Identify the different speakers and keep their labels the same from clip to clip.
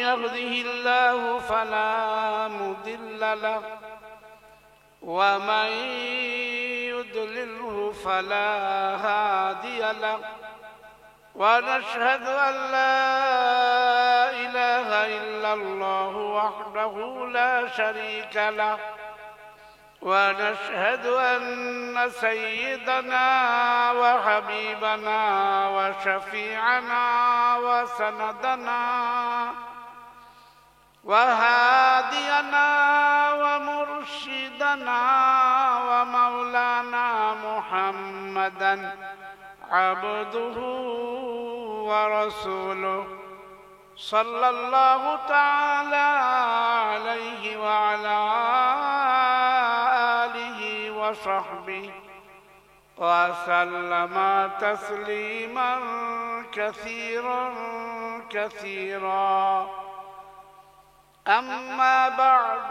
Speaker 1: يهده الله فلا مضل له ومن يضلله فلا هادي له ونشهد أن لا إله إلا الله وحده لا شريك له ونشهد أن سيدنا وحبيبنا وشفيعنا وسندنا وهادينا ومرشدنا ومولانا محمدا عبده ورسوله صلى الله تعالى عليه وعلى آله وصحبه وسلم تسليما كثيرا كثيرا. أما بعد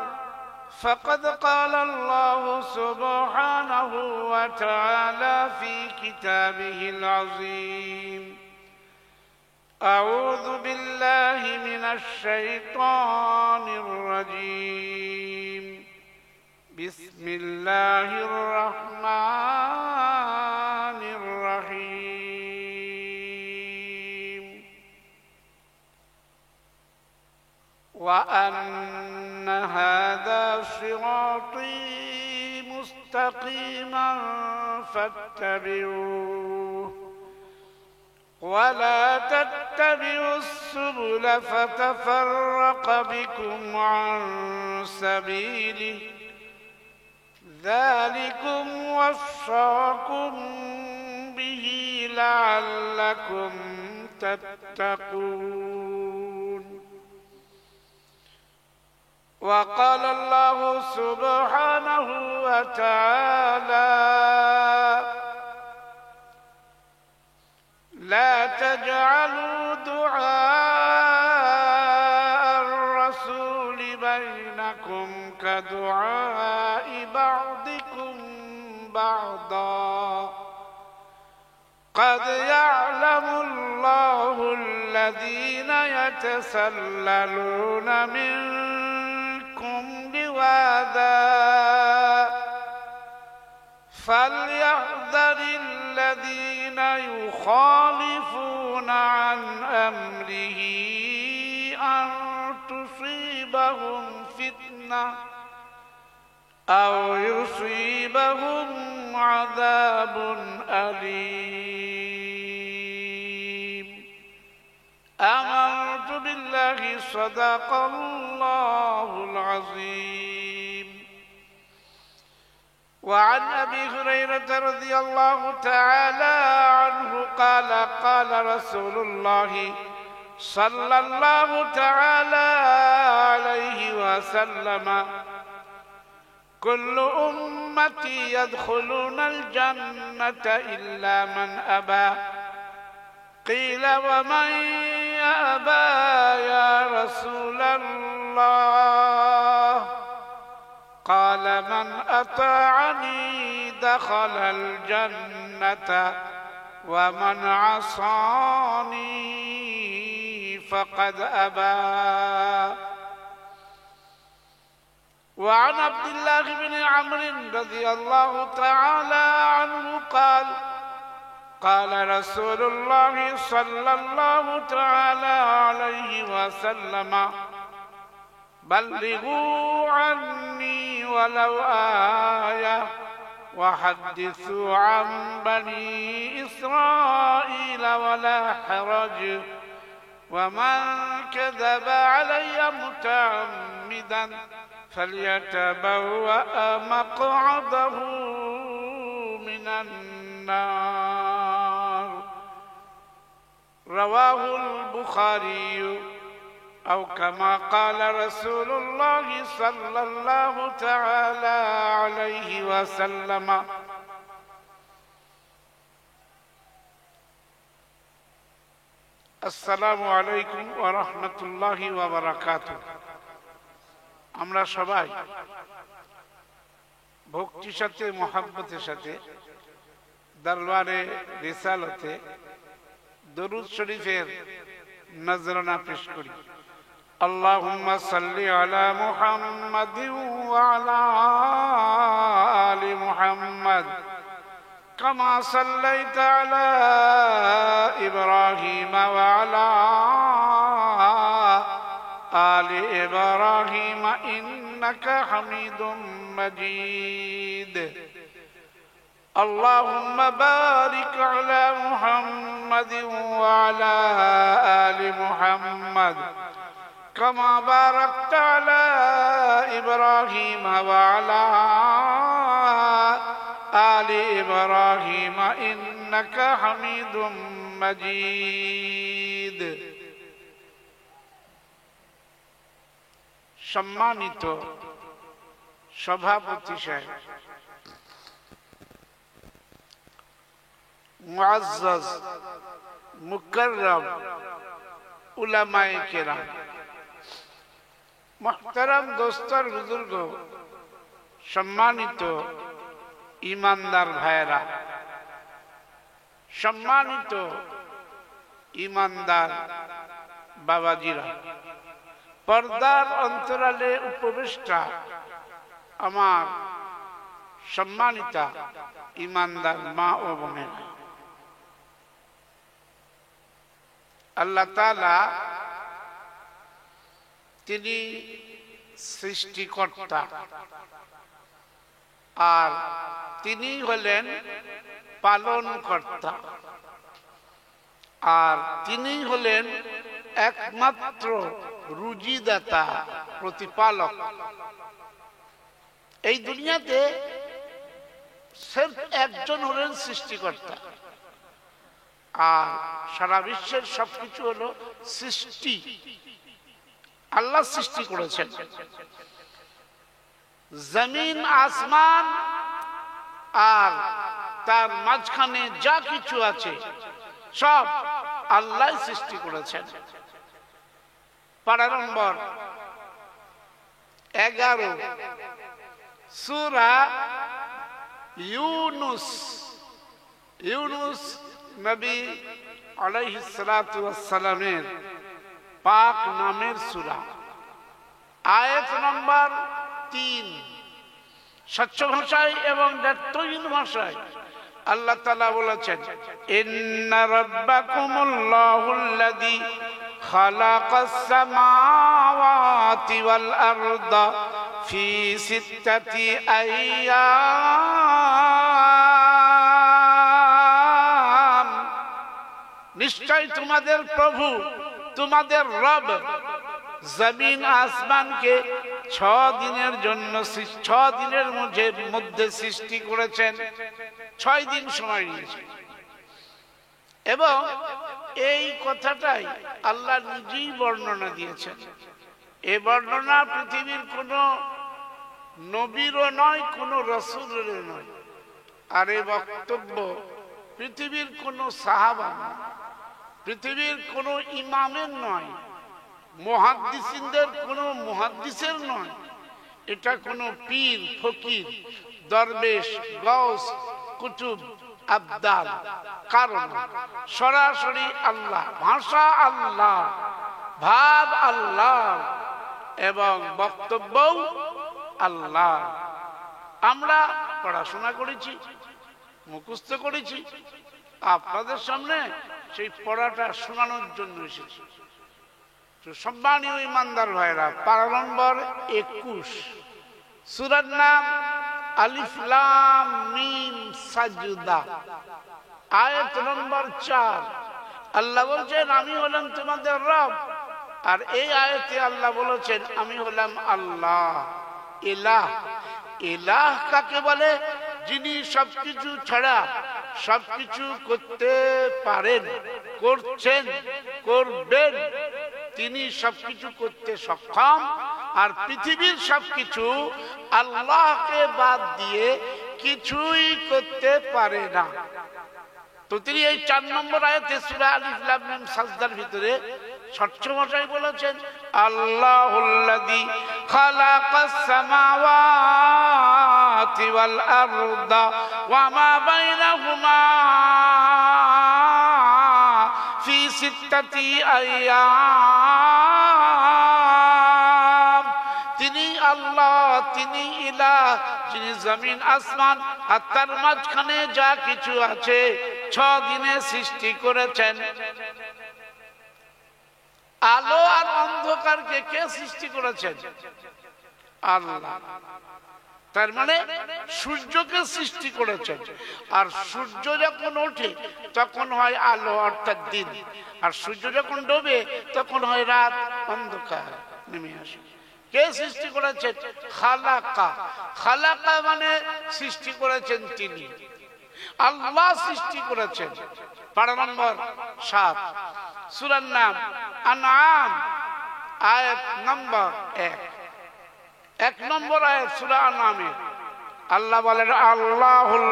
Speaker 1: فقد قال الله سبحانه وتعالى في كتابه العظيم: أعوذ بالله من الشيطان الرجيم. بسم الله الرحمن الرحيم. وأن هذا صراطي مستقيما فاتبعوه ولا تتبعوا السبل فتفرق بكم عن سبيله ذلكم وصاكم به لعلكم تتقون. وقال الله سبحانه وتعالى: لا تجعلوا دعاء الرسول بينكم كدعاء بعضكم بعضا قد يعلم الله الذين يتسللون منكم لواذا فليحذر الذين يخالفون عن أمره أن تصيبهم فتنة أو يصيبهم عذاب أليم. آمنت بالله صدق الله العظيم. وعن أبي هريرة رضي الله تعالى عنه قال: قال رسول الله صلى الله تعالى عليه وسلم: كل أمتي يدخلون الجنة إلا من أبى. قيل: ومن يأبى يا رسول الله؟ قال: من أطاعني دخل الجنة ومن عصاني فقد أبى. وعن عبد الله بن عمرو رضي الله تعالى عنه قال: قال رسول الله صلى الله تعالى عليه وسلم: بلغوا عني ولو آية وحدثوا عن بني إسرائيل ولا حرج ومن كذب علي متعمدا فليتبوأ مقعده من النار. رواه البخاري أو كما قال رسول الله صلى الله تعالى عليه وسلم: আসসালামু আলাইকুম ওয়া রাহমাতুল্লাহি ওয়া বারাকাতুহু। আমরা সবাই ভক্তির সাথে মহব্বতের সাথে দরবারে রিসালতে দরুদ শরীফের নজরানা পেশ করি। اللهم صل على محمد وعلى آل محمد كما صليت على إبراهيم وعلى آل إبراهيم إنك حميد مجيد اللهم بارك على محمد وعلى آل محمد كما باركت على إبراهيم وعلى آل إبراهيم إنك حميد مجيد সম্মানিত সভাপতি সাহেব, মুআজ্জাজ মুকাররম উলামায়ে কেরাম, মুহতারাম দোস্তর বুজুর্গ, সম্মানিত ইমানদার ভাইয়েরা, সম্মানিত ইমানদার বাবাজিরা, পর্দার অন্তরালে উপবিষ্টা আমার সম্মানিতা ইমানদার মা ও বোনেরা, আল্লাহ তাআলা তিনি সৃষ্টিকর্তা আর তিনি হলেন পালনকর্তা আর তিনি হলেন একমাত্র রুজিদাতা, প্রতিপালক। এই দুনিয়াতে সির্ফ একজন হলেন সৃষ্টিকর্তা আর সারা বিশ্বের সবকিছু হলো সৃষ্টি। আল্লাহ সৃষ্টি করেছেন জমিন, আসমান আর তার মাঝখানে যা কিছু আছে সব আল্লাহ সৃষ্টি করেছেন। পারা নম্বর 11 সূরা ইউনুস। ইউনুস নবী আলাইহিস সালাতু ওয়াস সালামের পাক নামের সূরা, আয়াত নম্বর 3। স্বচ্ছ ভাষায় এবং দ্ব্যর্থহীন ভাষায় আল্লাহ তাআলা বলেছেন, ইন্না রাব্বাকুমুল্লাহুল্লাযী খালাকাস সামাওয়াতি ওয়াল আরদা ফি সিত্তাতি আইয়াম। নিশ্চয় তোমাদের প্রভু, তোমাদের রব জমিন আসমানকে 6 দিনের জন্য 6 দিনের মধ্যে সৃষ্টি করেছেন। 6 দিন সময় নিয়েছেন এবং এই কথাটাই আল্লাহ নিজেই বর্ণনা দিয়েছেন। এই বর্ণনা পৃথিবীর কোন নবীরও নয়, কোন রাসূলেরও নয়, আর এই বক্তব্য পৃথিবীর কোন সাহাবা নয়, পৃথিবীর কোন ইমামের নয়, মুহাদ্দিসিনদের কোন মুহাদ্দিসের নয়। এটা কোন পীর, ফকির, দরবেশ, গাউস, কুতুব, আবদাল কারণ সরাসরি আল্লাহ, ভাষা আল্লাহ, ভাব আল্লাহ এবং বক্তব্যও আল্লাহ। আমরা পড়াশোনা করেছি, মুখস্থ করেছি, আপনাদের সামনে সেই পড়াটা শোনানোর জন্য এসেছি। সম্মানীয় ইমানদার ভাইরা, পারা নম্বর 21, সূরার নাম আলিফ লাম মিম সাজদা, আয়াত নম্বর 4। আল্লাহ বলছেন, আমি হলাম তোমাদের রব। আর এই আয়াতে আল্লাহ বলেছেন, আমি হলাম আল্লাহ। ইলাহ, ইলাহ কাকে বলে? যিনি সবকিছু ছাড়া সবকিছু করতে পারেন, করছেন, করবেন, তিনি সবকিছু করতে সক্ষম। আর পৃথিবীর সবকিছু আল্লাহকে বাদ দিয়ে কিছুই করতে পারে না। তো তিনি এই 4 নম্বর আয়াতে সূরা আলিফ লাম মিম সাজদার ভিতরে স্বচ্ছ ভাষায় বলেছেন, আল্লাহুল্লাযী খালাকাস সামাওয়াতি ওয়াল আরদা ওয়া মা বাইনাহুমা ফি সিত্তাতি আইয়াম। তিনি আল্লাহ, তিনি ইলাহ, যিনি জমিন আসমান আর তার মাঝখানে যা কিছু আছে 6 দিনে সৃষ্টি করেছেন। আলো আর অন্ধকারকে কে সৃষ্টি করেছেন? আল্লাহ। তার মানে সূর্যকে সৃষ্টি করেছেন, আর সূর্য যখন ওঠে তখন হয় আলো অর্থাৎ দিন, আর সূর্য যখন ডোবে তখন হয় রাত, অন্ধকার নেমে আসে। কে সৃষ্টি করেছেন? খালাকা। খালাকা মানে সৃষ্টি করেছেন তিনি, আল্লাহ সৃষ্টি করেছেন। পারা নম্বর 7, সূরার নাম আনআম, আয়াত নম্বর 1 নম্বর আয়াত সূরা আনআমে আল্লাহ বলেন, আল্লাহুল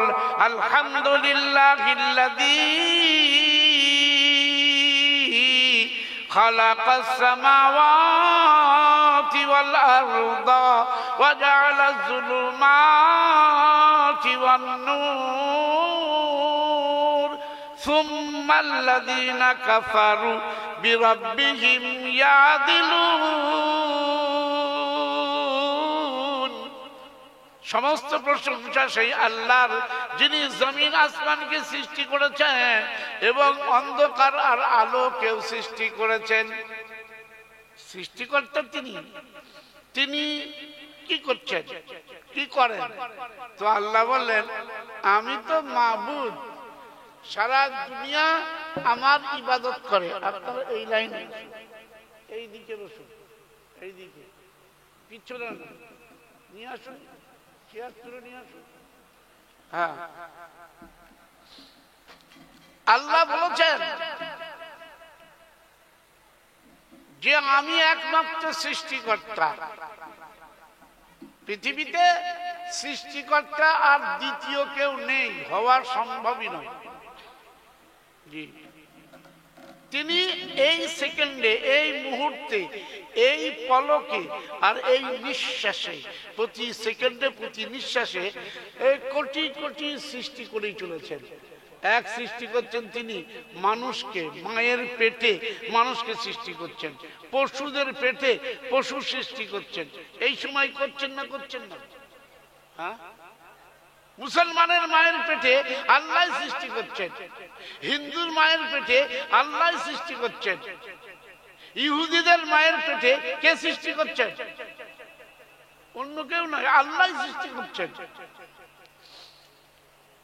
Speaker 1: আলহামদুলিল্লাহিল্লাযী খালাকাস সামাওয়াতি ওয়াল আরদা ওয়া জাআলাজ যুলুমাতি ওয়ান নূর সুম্মাল্লাযীনা কাফারু বিরাব্বিহিম ইয়াদিলুন। সমস্ত প্রশংসা সেই আল্লাহর, যিনি জমিন আসমানকে সৃষ্টি করেছেন এবং অন্ধকার আর আলোকেও সৃষ্টি করেছেন। সৃষ্টিকর্তা তিনি। তিনি কি করছেন, কি করেন? তো আল্লাহ বললেন, আমি তো মাবুদ, সারা দুনিয়া আমার ইবাদত করে। আপনারা এই লাইনে এই দিকে বসুন, এই দিকে পিছনে নিয়ে আসুন, চেয়ার তুলে নিয়ে আসুন। হ্যাঁ, আল্লাহ বলেছেন যে আমি একমাত্র সৃষ্টিকর্তা। পৃথিবীতে সৃষ্টিকর্তা আর দ্বিতীয় কেউ নেই, হওয়ার সম্ভবই নয়। জি, তিনি এই সেকেন্ডে, এই মুহূর্তে, এই পলকে আর এই নিঃশ্বাসে, প্রতি সেকেন্ডে প্রতি নিঃশ্বাসে এই কোটি কোটি সৃষ্টি করেই চলেছেন। এক সৃষ্টি করছেন তিনি মানুষকে, মায়ের পেটে মানুষকে সৃষ্টি করছেন, পশুদের পেটে পশু সৃষ্টি করছেন। এই সময় করছেন না, করছেন না? হ্যাঁ, মুসলমানের মায়ের পেটে আল্লাহ সৃষ্টি করছেন, হিন্দুর মায়ের পেটে আল্লাহ সৃষ্টি করছেন, ইহুদিদের মায়ের পেটে কে সৃষ্টি করছেন? অন্য কেউ নয়, আল্লাহ সৃষ্টি করছেন।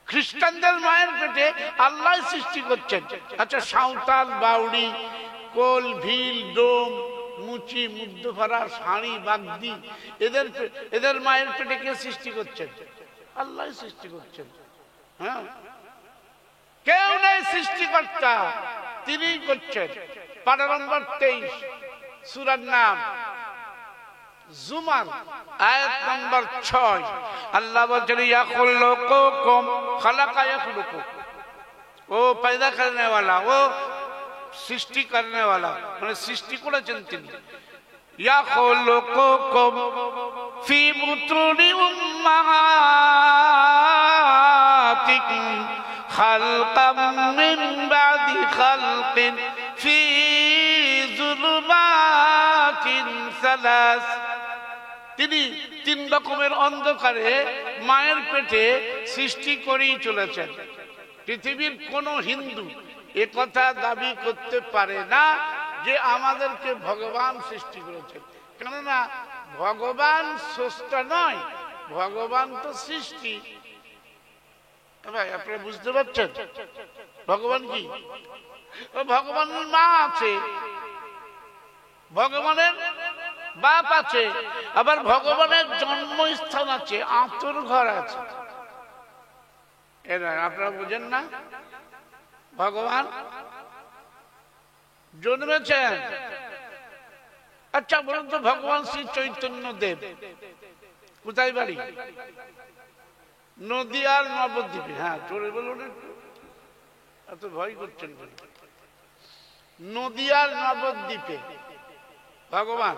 Speaker 1: খ্রিস্টানদের মায়ের পেটে আল্লাহ সৃষ্টি করছেন। আচ্ছা, সাঁওতাল, বাউড়ি, কোল, ভিল, ডোম, মুচি, মুগ্ধফারা, শাড়ি, বাগদি, এদের মায়ের পেটে কে সৃষ্টি করছেন? আল্লাহ সৃষ্টি করছেন। হ্যাঁ, কেউ নেই সৃষ্টিকর্তা, তিনিই করছেন। পারা নম্বর 23, সূরার নাম জুমার, আয়াত নম্বর 6। আল্লাহ বলছেন, ইয়াখলুকুকুম খালাকা ইয়াখলুকু, ও পয়দা করনে वाला, ও সৃষ্টি করনে वाला, মানে সৃষ্টি করেছেন তিনি। ইয়াখলুকুকুম ফি বুতুনি উম্মাহাতিকুম খালকাম মিন বাদি খালকিন ফি যুলুমাতিন সালাস। তিনি 3 রকমের অন্ধকারে মায়ের পেটে সৃষ্টি করেই চলেছেন। পৃথিবীর কোন হিন্দু এ কথা দাবি করতে পারে না যে আমাদেরকে ভগবান সৃষ্টি করেছেন, কেননা ভগবান স্রষ্টা নয়, ভগবান তো সৃষ্টি। ভাই, আপনারা বুঝতে পারছেন ভগবান কি? ভগবানের মা আছে, ভগবানের বাপ আছে, আবার ভগবানের জন্মস্থান আছে, আঁতর ঘর আছে। এরা আপনারা বুঝেন না? ভগবান জন্মেছেন। আচ্ছা বলুন তো, ভগবান শ্রী চৈতন্য দেব কোথায় বাড়ি? নদিয়ার নবদ্বীপে। হ্যাঁ, চলে বলুন, এত ভয় করছেন। নদিয়ার নবদ্বীপে ভগবান,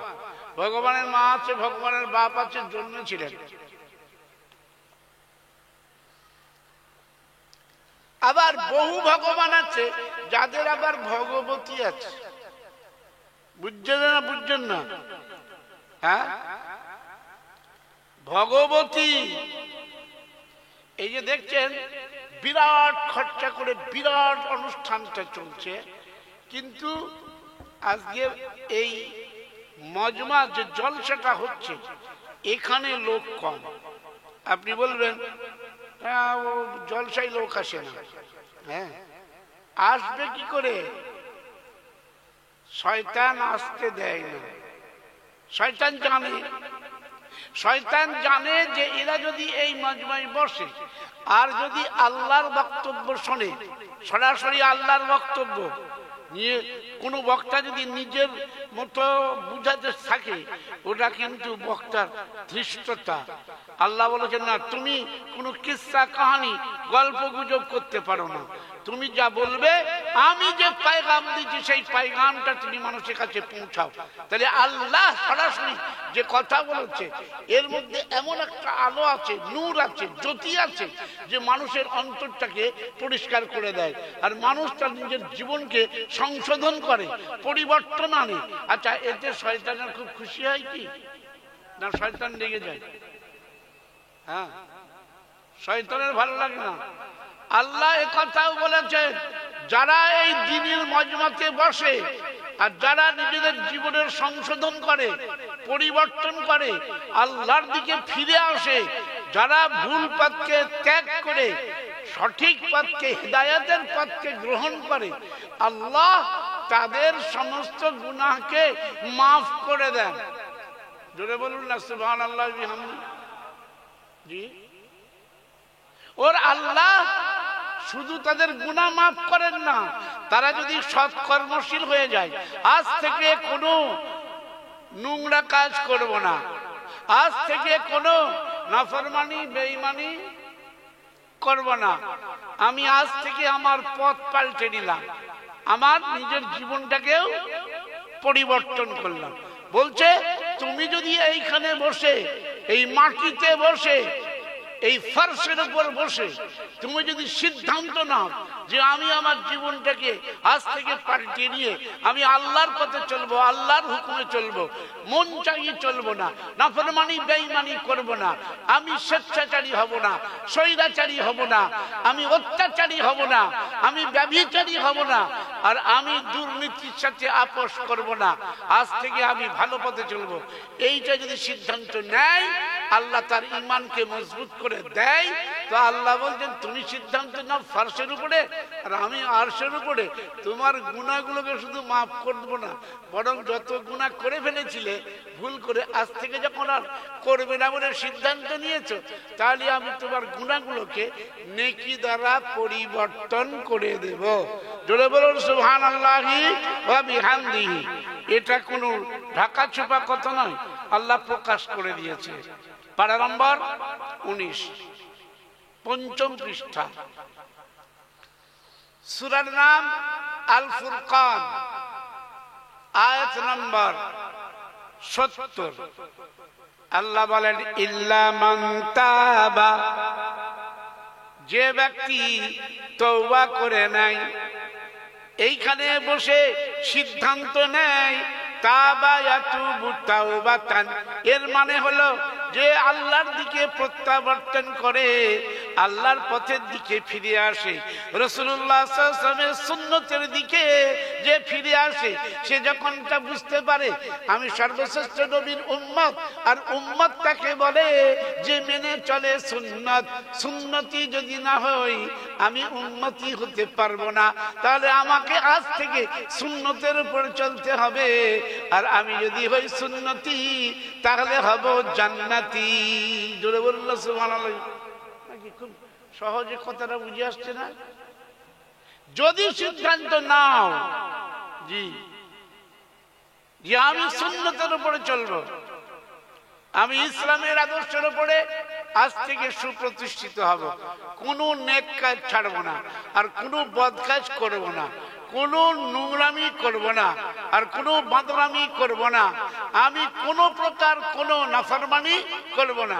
Speaker 1: ভগবানের মা আছে, ভগবানের বাপ আছে, জন্মেছিলেন। আবার বহু ভগবান আছে যাদের আবার ভগবতী আছে। বুঝছেন না? বুঝছেন না? হ্যাঁ, ভগবতী। এই যে দেখছেন বিরাট খরচা করে বিরাট অনুষ্ঠানটা চলছে, কিন্তু আজকে এই মজমা যে জলসাটা হচ্ছে এখানে লোক কম। আপনি বলবেন হ্যাঁ ও জলসায় লোক আসে না। হ্যাঁ, আসবে কি করে? শয়তান আসতে দেয় না। শয়তান জানে যে এরা যদি এই মজমায় বসে আর যদি আল্লাহর বক্তব্য শোনে, সরাসরি আল্লাহর বক্তব্য নিয়ে কোনো বক্তা যদি নিজের মতো বুঝাতে থাকে, ওটা কিন্তু বক্তার ধৃষ্টতা। আল্লাহ বলেছেন না, তুমি কোনো কিস্সা কাহানি গল্প গুজব করতে পারো না। তুমি যা বলবে, আমি যে পায়গাম দিচ্ছি সেই পায়গামটা তুমি মানুষের কাছে পৌঁছাও। তাহলে আল্লাহ সরাসরি যে কথা বলেছে এর মধ্যে এমন একটা আলো আছে, নূর আছে, জ্যোতি আছে, যে মানুষের অন্তরটাকে পরিষ্কার করে দেয় আর মানুষ তার নিজের জীবনকে সংশোধন করে, পরিবর্তন আনে। আচ্ছা, এতে শয়তানের খুব খুশি হয় কি না? শয়তান রেগে যায়। হ্যাঁ, শয়তানের ভালো লাগে না। আল্লাহ একথাও বলেছেন, যারা এই দ্বীনের মজমাতে বসে আর যারা নিজেদের জীবনের সংশোধন করে, পরিবর্তন করে, আল্লাহর দিকে ফিরে আসে, যারা ভুল পথকে ত্যাগ করে সঠিক পথকে, হিদায়াতের পথকে গ্রহণ করে, আল্লাহ তাদের সমস্ত গুনাহকে মাফ করে দেন। জোরে বলুন না সুবহানাল্লাহ বিহামদি। জি, ওর আল্লাহ শুধু তাদের গুনাহ মাফ করেন না, তারা যদি সৎ কর্মশীল হয়ে যায়, আজ থেকে কোনো নোংরা কাজ করব না, আজ থেকে কোনো নাফরমানি বেঈমানি করব না, আমি আজ থেকে আমার পথ পাল্টে নিলাম, আমার নিজের জীবনটাকেও পরিবর্তন করলাম। বলছে তুমি যদি এইখানে বসে, এই মাটিতে বসে, এই ফার্শের উপর বসে তুমি যদি সিদ্ধান্ত নাও যে আমি আমার জীবনটাকে আজ থেকে পাল্টে নিয়ে আমি আল্লাহর পথে চলবো, আল্লাহর হুকুমে চলবো, মন চাইয়ে চলবো না, নাফরমানি বেঈমানি করব না, আমি স্বেচ্ছাচারী হব না, স্বৈরাচারী হব না, আমি অত্যাচারী হব না, আমি ব্যভিচারী হব না, আর আমি দুর্নীতির সাথে আপোষ করব না, আজ থেকে আমি ভালো পথে চলবো, এইটা যদি সিদ্ধান্ত নেয়, আল্লাহ তার ঈমানকে মজবুত করে দেয়। তো আল্লাহ বলছেন তুমি সিদ্ধান্ত নাও ফারশের উপরে আর আমি আরশের উপরে, তোমার গুনাহগুলোকে শুধু মাফ করব না, বরং যত গুনাহ করে ফেলেছিলে ভুল করে, আজ থেকে যখন আর করবে না বলে সিদ্ধান্ত নিয়েছো, তাহলে আমি তোমার গুনাহগুলোকে নেকি দ্বারা পরিবর্তন করে দেব। জোরে বলুন সুবহানাল্লাহি ওয়া বিহামদিহি। এটা কোনো ঢাকা ছোপা কথা নয়, আল্লাহ প্রকাশ করে দিয়েছে। পারা নম্বর 19, 5ম পৃষ্ঠা, সূরার নাম আল ফুরকান, আয়াত নম্বর 70। আল্লাহ বলেন ইল্লা মান তাবা, যে ব্যক্তি তওবা করে নেয়, এইখানে বসে সিদ্ধান্ত নেয় তাবা ইয়াতুবু তাওবাতান, এর মানে হলো যে আল্লাহর দিকে প্রত্যাবর্তন করে, আল্লাহর পথের দিকে ফিরে আসে, রাসূলুল্লাহ সাল্লাল্লাহু আলাইহি ওয়াসাল্লামের সুন্নতের দিকে যে ফিরে আসে, সে যখন তা বুঝতে পারে আমি সর্বশ্রেষ্ঠ নবীর উম্মত, আর উম্মত তাকে বলে যে মেনে চলে সুন্নত, সুন্নতি যদি না হই আমি উম্মতি হতে পারবো না, তাহলে আমাকে আজ থেকে সুন্নতের উপর চলতে হবে, আর আমি যদি হই সুন্নতি তাহলে হব জান্নাতি। জোরে বলল সুবহানাল্লাহ। নাকি খুব সহজে কথাটা বুঝে আসছে না? যদি সিদ্ধান্ত নাও জি যে আমি সুন্নতের উপরে চলবো, আমি ইসলামের আদর্শের উপরে আজ থেকে সুপ্রতিষ্ঠিত হব, কোনো নেক কাজ ছাড়বো না, আর কোনো বদ কাজ করবো না, কোনো নোংরামি করব না, আর কোনো বাদরামি করব না, আমি কোনো প্রকার কোনো নাফরমানি করব না,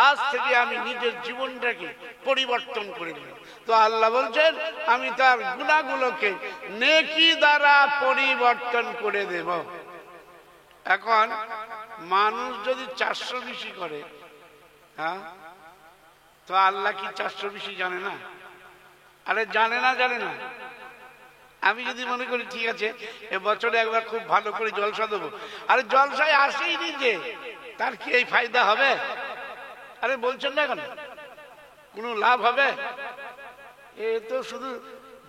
Speaker 1: আজ থেকে আমি নিজের জীবনটাকে পরিবর্তন করে নেব। তো আল্লাহ বলছেন আমি তার গুনাহগুলোকে নেকি দ্বারা পরিবর্তন করে দেব। এখন মানুষ যদি 400 বেশি করে হ্যাঁ, তো আল্লাহ কি 420 জানে না? আরে জানে না, জানে না। আমি যদি মনে করি ঠিক আছে বছরে একবার খুব ভালো করে জলসা দেবো, আরে জলসায় আসেই নি যে, তার কি এই ফায়দা হবে? আরে বলছেন না কেন, কোনো লাভ হবে? এ তো শুধু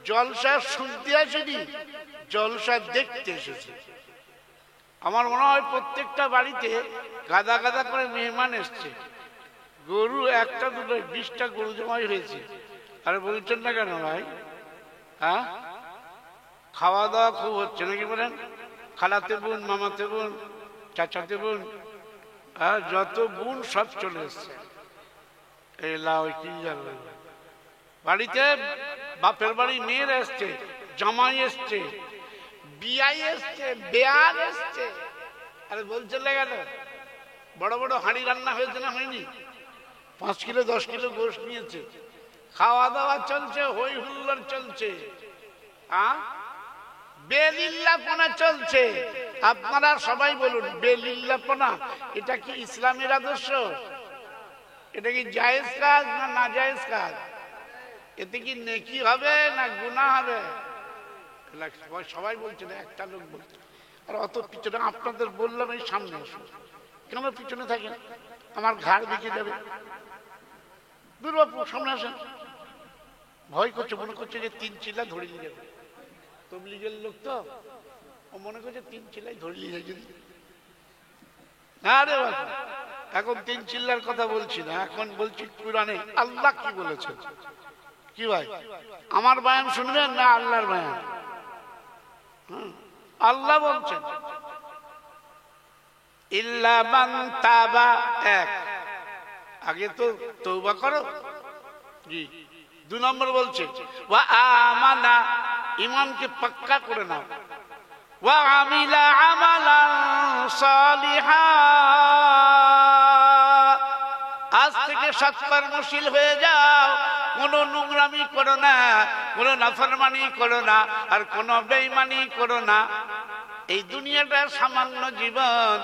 Speaker 1: জলসা শুনতে আসেনি, জলসা দেখতে এসেছে। আমার মনে হয় প্রত্যেকটা বাড়িতে গাদা গাদা করে মেহমান এসছে, গরু একটা দুটো 20টা গরু জমাই হয়েছে। আরে বলছেন না কেন ভাই? হ্যাঁ, খাওয়া দাওয়া খুব হচ্ছে নাকি বলেন? খালাতে বোন, মামাতে বোন, চাচাতে বোন, যত বোন সব চলে এসছে। এই লাউ কি যাবে বাড়িতে, বাপের বাড়ি মেয়ের এসছে, জামাই এসছে, বিয়াই এসছে, বেয়ার এসছে। আরে বলছেন না কেন? বড় বড় হাঁড়ি রান্না হয়েছে না হয়নি? 5 কিলো 10 কিলো গোশত নিয়েছে, খাওয়া দাওয়া চলছে, হই হুল্লোড় চলছে, বেলিল্লাপনা চলছে। আপনারা সবাই বলুন, বেলিল্লাপনা এটা কি ইসলামের আদর্শ? এটা কি জায়েজ কাজ না নাজায়েজ কাজ? এতে কি নেকি হবে না গুনাহ হবে? সবাই বলছে না, একটা লোক বলছে। আর অত পিছনে আপনাদের বললাম এই সামনে আসুন, কেন পিছনে থাকেন? আমার ঘাড় দিকে যাবে। দুর্বাপু সামনে আসেন। ভয় করছে, মনে করছে যে 3 চিল্লা ধরে নিয়ে যাবে। তবলিগের লোক তো, ও মনে করছে 3 চিল্লাই ধরে নিয়ে যাবে। না রে বাবা, এখন 3 চিল্লার কথা বলছি না, এখন বলছি কুরআনে আল্লাহ কি বলেছেন। কি ভাই, আমার বয়ান শুনবেন না আল্লাহর বয়ান? আল্লাহ বলছেন ইল্লা মান তাবা, এক, আগে তো তওবা করো। জি। 2 নম্বর বলছে ওয়া আমানা, ঈমানকে পাক্কা করে নাও। ওয়া আমিলা আমালান সালিহা, আজ থেকে সৎকর্মশীল হয়ে যাও। কোনো নোংরামি করো না, কোনো নাফরমানি করো না, আর কোনো বেঈমানি করো না। এই দুনিয়াটা সামান্য জীবন,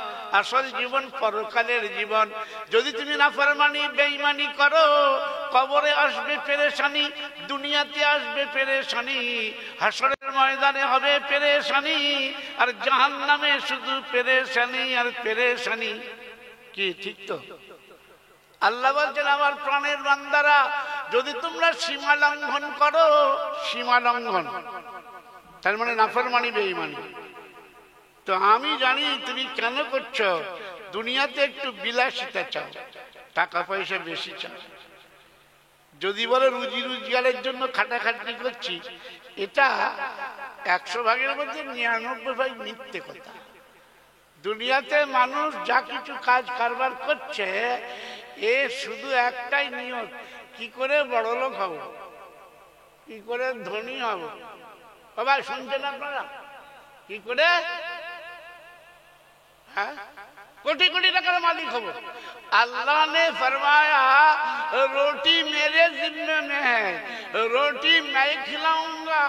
Speaker 1: আসল জীবন পরকালের জীবন। যদি তুমি নাফরমানি বেঈমানি করো, কবরে আসবে পেরেশানি, দুনিয়াতে আসবে পেরেশানি, হাসরের ময়দানে হবে পেরেশানি, আর জাহান্নামে শুধু পেরেশানি আর পেরেশানি। কি ঠিক তো? আল্লাহ বলছেন আমার প্রাণের বান্দারা, যদি তোমরা সীমা লঙ্ঘন করো, সীমা লঙ্ঘন তার মানে নাফরমানি বেঈমানি, তো আমি জানি তুমি কেন করছো। দুনিয়াতে একটু বিলাসিতা চাও, টাকা পয়সা বেশি চাও। যদি বলে রুজি রোজগারের জন্য খাটাখাটনি করছি, এটা 100 ভাগের মধ্যে 99 ভাগ মিথ্যে কথা। দুনিয়াতে মানুষ যা কিছু কাজ কারবার করছে, এ শুধু একটাই নিয়ত, কি করে বড় লোক হব, কি করে ধনী হব। বাবা শুনছেন আপনারা? কি করে কোটি কোটি টাকার মালিক হব। अल्लाह ने फरमाया रोटी मेरे जिम्मे में है, रोटी मैं खिलाऊंगा।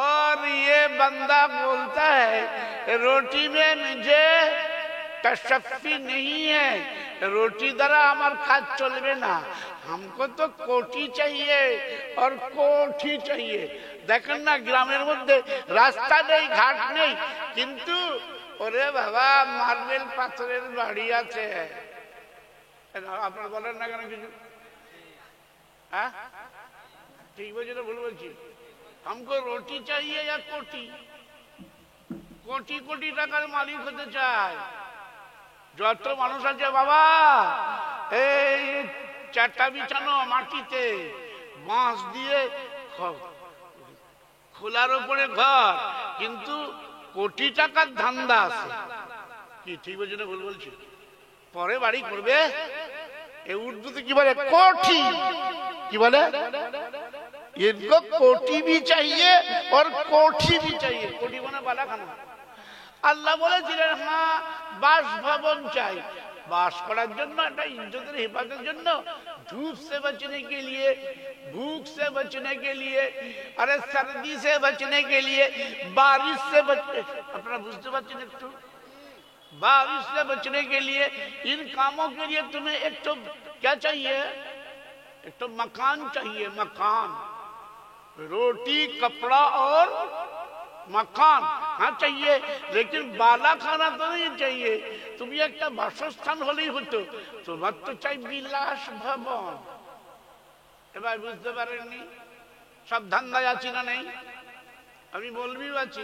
Speaker 1: और ये बंदा बोलता है रोटी में मुझे तशफ्फी नहीं है, रोटी द्वारा हमार काज चलबे ना, हमको तो कोटी चाहिए और कोठी चाहिए। देखें ना ग्रामेर मध्य रास्ता नहीं घाट नहीं, किन्तु ওরে বাবা মার্বেল পাথরের বাড়ি আছে। আপনার বলেন না কেন কিছু? হ্যাঁ ঠিক বলছি না ভুল বলছি? हमको रोटी चाहिए या कोटी? কোটি কোটি টাকার মালিক হতে চায়। যত মানুষ আছে বাবা, এই চারটা বিছানো মাটিতে, বাঁশ দিয়ে খোলার উপরে ঘর, কিন্তু কোটি টাকার ধান্দা আছে। কি ঠিক বলছি না ভুল বলছি? পরে বাড়ি করবে। এই উর্দুতে কি বলে? কোঠি। কি বলে? इनको कोठी भी चाहिए और कोठी भी चाहिए। कोठी মানে বালাখানা। আল্লাহ বলেছিলেন হ্যাঁ বাসভবন চাই, বাস করার জন্য, একটা ইজ্জতের হেফাজতের জন্য, धूप से बचने के लिए, भूख से बचने के लिए, अरे सर्दी से बचने के लिए, बारिश से बचने। আপনারা বুঝতে পারছেন একটু? बारिश से बचने के लिए इन कामों के लिए तुम्हें एक तो क्या चाहिए, एक तो मकान चाहिए, मकान, रोटी कपड़ा और मकान हाँ चाहिए, लेकिन बाला खाना तो नहीं चाहिए। তুমি একটা বাসস্থান হলেই হতো, তোমার তো চাই বিলাস ভবন। এবার বুঝতে পারেননি সব ধান্দায় আছি না নেই? আমি বলবিও আছি,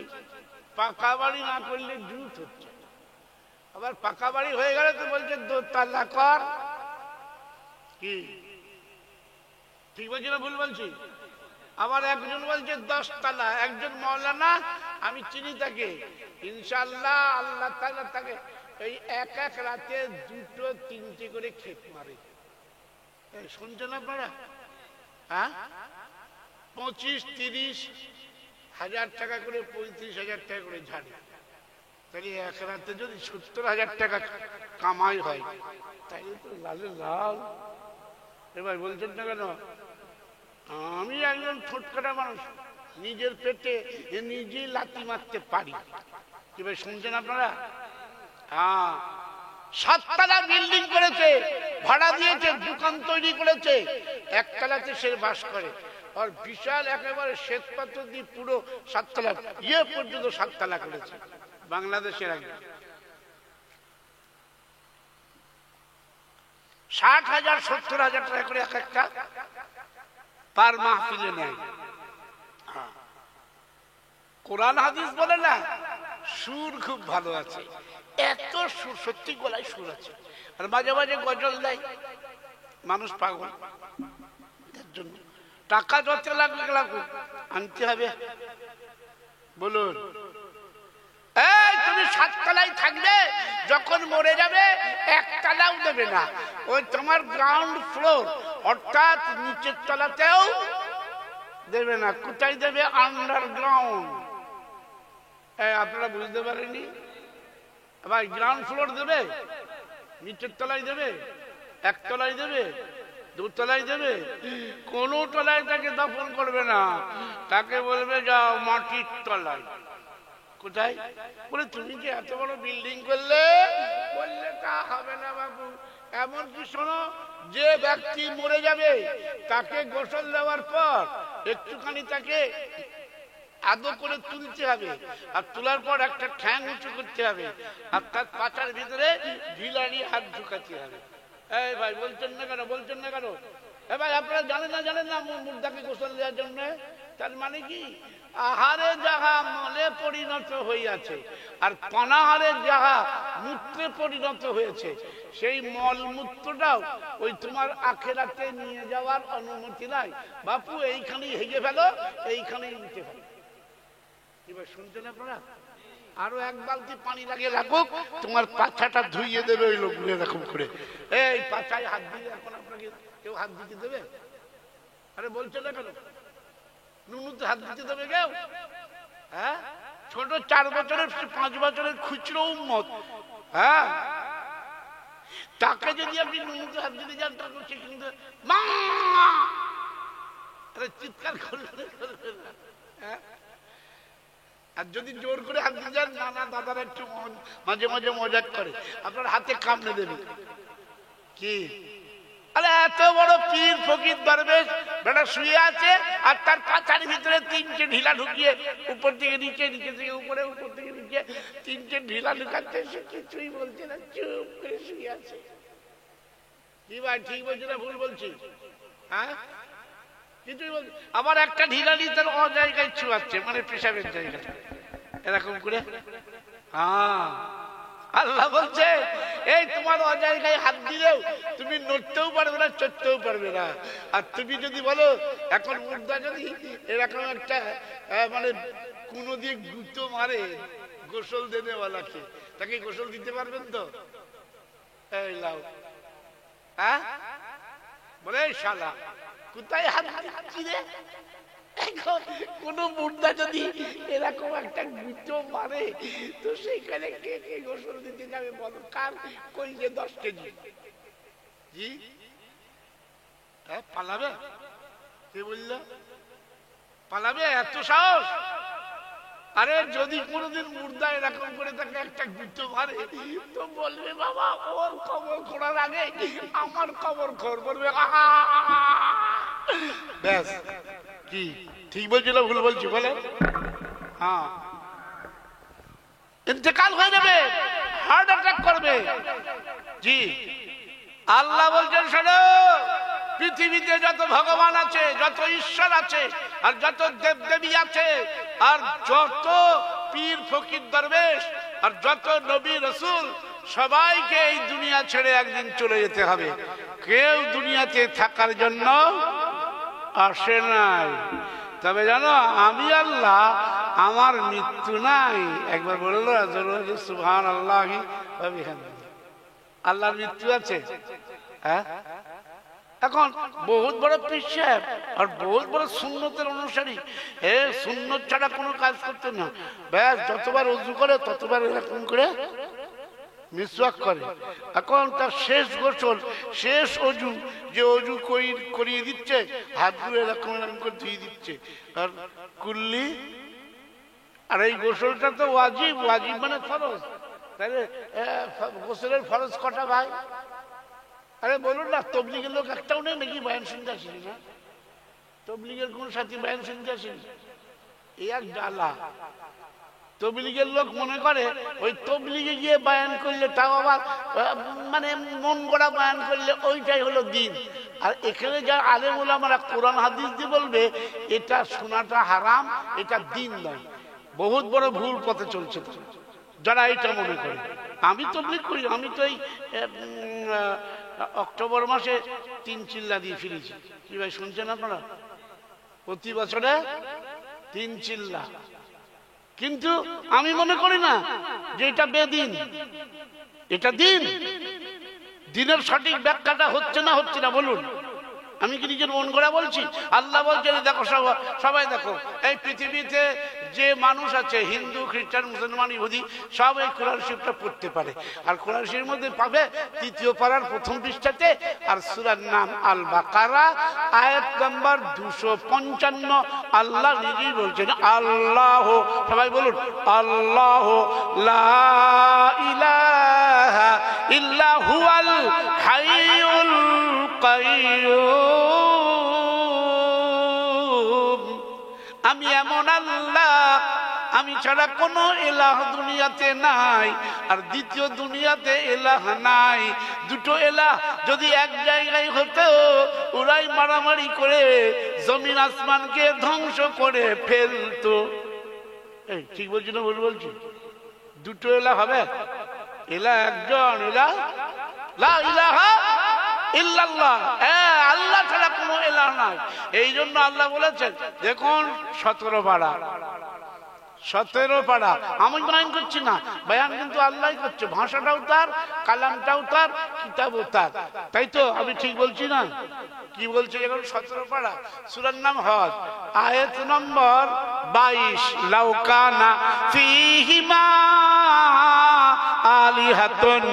Speaker 1: পাকা বাড়ি না করলে জুত হচ্ছে, আবার পাকা বাড়ি হয়ে গেলে তো বলছে দোতলা কর। কি ঠিক বলছি না ভুল বলছি? আবার একজন বলছে 10 তলা, একজন মাওলানা আমি চিনি তাকে, ইনশাআল্লাহ আল্লাহ তাআলা তাকে এই এক এক রাতে 2টো 3টে করে ক্ষেত মারে। শুনছেন আপনারা? হ্যাঁ, 25-30 হাজার টাকা করে, 35,000 টাকা করে ঝাড়ে। তাহলে এক রাতে যদি 70,000 টাকা কামাই হয়, তাহলে তো লালে লাল। এবার বলছেন না কেন? আমি একজন ছোটখাটো মানুষ, নিজের পেটে নিজেই লাথি মারতে পারি। কি ভাই শুনছেন আপনারা? হ্যাঁ, 7 তলা বিল্ডিং করেছে, ভাড়া দিয়েছে, দোকান তৈরি করেছে, একতলাতে সে বাস করে। আর বিশাল একেবারে শ্বেত পাথর দিয়ে পুরো 7 তলা ইয়ে পর্যন্ত 7 তলা করেছে বাংলাদেশের একজন। 60,000 70,000 টাকা করে এক একটা পার মাহফিলে নেয়। কোরআন হাদিস বলে না, সুর খুব ভালো আছে, এত সুর, সত্যি গলায় সুর আছে। আর মাঝে মাঝে গজল দেয়, মানুষ পাগল। তার জন্য টাকা যত লাগবে লাগুক, আনতে হবে। বলুন, এই তুমি 7 তলায় থাকবে, যখন মরে যাবে 1 তলাও দেবে না। ওই তোমার গ্রাউন্ড ফ্লোর অর্থাৎ নিচের তলাতেও দেবে না। কোথায় দেবে? আন্ডারগ্রাউন্ড। আপনারা বুঝতে পারেননি ভাই? গ্রাউন্ড ফ্লোর দেবে, নিচের তলায় দেবে, 1 তলায় দেবে, 2 তলায় দেবে, কোন তলায় তাকে দাফন করবে না। তাকে বলবে যাও মাটির তলায়। কোথায়? বলে তুমি যে এত বড় বিল্ডিং করলে, বললে তা হবে না বাবু। এমনকি শোনো, যে ব্যক্তি মরে যাবে তাকে গোসল দেওয়ার পর একটুখানি তাকে আদর করে তুলতে হবে, আর তোলার পর একটা ঠ্যাং উঁচু করতে হবে, আর তার পাছার ভিতরে ঢিলানি হাত ঢুকাতে হবে। এই ভাই বলছেন না কেন? বলছেন না কেন? এ ভাই আপনারা জানেন না মুর্দাকে গোসল দেওয়ার জন্য? তার মানে কি? আহারে যাহা মলে পরিণত হইয়াছে, আর পানাহারে যাহা মূত্রে পরিণত হয়েছে, সেই মল মূত্রটাও ওই তোমার আখেরাতে নিয়ে যাওয়ার অনুমতি নাই। বাপু এইখানেই হেগে ফেলো, এইখানেই নিতে ফেলো। এবার শুনছেন আপনারা? আরো 1 বালতি পানি লাগিয়ে রাখুক, তোমার পাছাটা ধুইয়ে দেবে ওই লোকগুলো এরকম করে। এই পাছায় হাত দিয়ে এখন আপনাকে কেউ হাত দিতে দেবে? আরে বলছে না কেন? নুনুতে হাত দিতে দেবে কেউ? হ্যাঁ, ছোট 4 বছরের 5 বছরের খুচরো উম্মত, হ্যাঁ, তাকে যদি আপনি নুনুতে হাত দিতে যান, তখন সে কিন্তু মা চিৎকার করবে। হ্যাঁ, আর যদি জোর করে হাত দিতে যান, নানা দাদারা একটু মাঝে মাঝে মজাক করে, আপনার হাতে কামড়ে দেবে। কি? আরে এত বড় পীর ফকির দরবেশ বেটা শুয়ে আছে, আর তার পাছার ভিতরে 3টে ঢিলা ঢুকিয়ে, উপর থেকে নিচে, নিচে থেকে উপরে, উপর থেকে নিচে 3টে ঢিলা ঢুকাচ্ছে, সে কিছুই বলছে না, চুপ করে শুয়ে আছে। কি ভাই ঠিক বলছি না ভুল বলছি? হ্যাঁ, কিছুই বলছে। আবার একটা ঢিলা নিয়ে তার অজায়গায় ছুয়াচ্ছে, মানে পেশাবের জায়গাটা এরকম করে। হ্যাঁ, আল্লাহ বলছে এই তোমার অজায়গায় হাত দিলেও তুমি নড়তেও পারবে না, চড়তেও পারবে না। আর তুমি যদি বলো এখন মুর্দা যদি এরকম একটা মানে কোনো দিয়ে গুঁতো মারে গোসল দেনেওয়ালাকে, তাকে গোসল দিতে পারবেন তো? এই লাও, হ্যাঁ, বলে শালা কোথায় হাত দিচ্ছি রে? কোন মুর্দা যদি এরকম একটা গুঁতো মারে, তো সেইখানে কে কে গোসল দিতে যাবে বলো? কার কইলে 10 কেজি? জি, পালাবে? কে বলল পালাবে? এত সাহস? আরে যদি কোনোদিন মুর্দা এরকম করে তাকে একটা গুঁতো মারে তো বলবে বাবা ওর কবর করার আগে আমার কবর খোর বলবে ব্যাস। কি ঠিক বলছি না ভুল বলছি বলে? হ্যাঁ, ইন্তেকাল হয়ে যাবে, হার্ট অ্যাটাক করবে। জি, আল্লাহ বলছেন শোনো, পৃথিবীতে যত ভগবান আছে, যত ঈশ্বর আছে, আর যত দেবদেবী আছে, আর যত পীর ফকির দরবেশ, আর যত নবী রসুল, সবাইকে এই দুনিয়া ছেড়ে একদিন চলে যেতে হবে। কেউ দুনিয়াতে থাকার জন্য আসে নাই। তবে জানো আমি আল্লাহ, আমার মৃত্যু নাই। একবার বললো সুবহানাল্লাহ, আল্লাহর মৃত্যু আছে। হ্যাঁ, এখন বহুত বড় পীর সাহেব আর বহুত বড় সুন্নতের অনুসারী, সুন্নত ছাড়া কোনো কাজ করতে না। ব্যাস যতবার অজু করে ততবার এরকম করে মিসওয়াক করে। এখন তার শেষ গোসল, শেষ অজু, যে অজু করিয়ে দিচ্ছে, হাতগুলো এরকম এরকম করে ধুয়ে দিচ্ছে। আর কুল্লি, আর এই গোসলটা তো ওয়াজিব, ওয়াজিব মানে ফরজ। তাহলে গোসলের ফরজ কটা ভাই? আরে বলুন না, তবলিগের লোক একটাও নেই নাকি বয়ান শুনতে আসেনি? না, তবলিগের কোন সাথী বয়ান শুনতে আসেনি? এই এক জ্বালা। তবলিগের লোক মনে করে ওই তবলিগে গিয়ে বয়ান করলে, তাও আবার মানে মন গড়া বয়ান করলে ওইটাই হলো দিন। আর এখানে যা আলেম ওলামারা কোরআন হাদিস দিয়ে বলবে এটা শোনাটা হারাম, এটা দিন নয়। বহুত বড় ভুল পথে চলছে যারা এটা মনে করে। আমি তবলিগ করি, আমি তো এই অক্টোবর মাসে 3 চিল্লা দিয়ে ফিরেছি। কি ভাই শুনছেন আপনারা? প্রতি বছরে 3 চিল্লা। কিন্তু আমি মনে করি না যে এটা বেদিন, এটা দিন। দিনের সঠিক ব্যাখ্যাটা হচ্ছে না বলুন? আমি কি নিজের মন গড়া বলছি? আল্লাহ বলছেন দেখো সবাই দেখো, এই পৃথিবীতে যে মানুষ আছে, হিন্দু, খ্রিস্টান, মুসলমান, ইহুদি, সব এই কোরআন শরীফটা পড়তে পারে। আর কোরআন শরীফের মধ্যে পাবে 3য় পারার 1ম পৃষ্ঠাতে, আর সূরার নাম আল বাকারা, আয়াত নাম্বার 255। আল্লাহ নিজেই বলছেন আল্লাহ, সবাই বলুন আল্লাহ লা ইলাহা ইল্লা হুয়াল হাইয়ুল কাইয়্যুম। আমি এমন আল্লাহ, আমি ছাড়া কোনো ইলাহ দুনিয়াতে নাই, আর দ্বিতীয় দুনিয়াতে ইলাহ নাই। দুটো ইলাহ যদি এক জায়গায় হতো, ওরাই মারামারি করে জমিন আসমানকে ধ্বংস করে ফেলতো। এই ঠিক বলছি না ভুল বলছি? দুটো ইলাহ হবে? ইলাহ একজন, ইলাহ লা ইলাহা ইল্লাল্লাহ, আল্লাহ ছাড়া কোনো ইলাহ নাই। এই জন্য আল্লাহ বলেছেন, দেখুন 17 পারা, 17 পারা। আমি বয়ান করছি না, বয়ান কিন্তু আল্লাহ করছে। ভাষাটাও তার, কালামটাও তার, কিতাবও তার। তাই তো? আমি ঠিক বলছি না? কি বলছে? এখন 17 পারা, সূরার নাম হজ, আয়াত নম্বর 22। লাউকানা ফীহিমা আলিহাতুন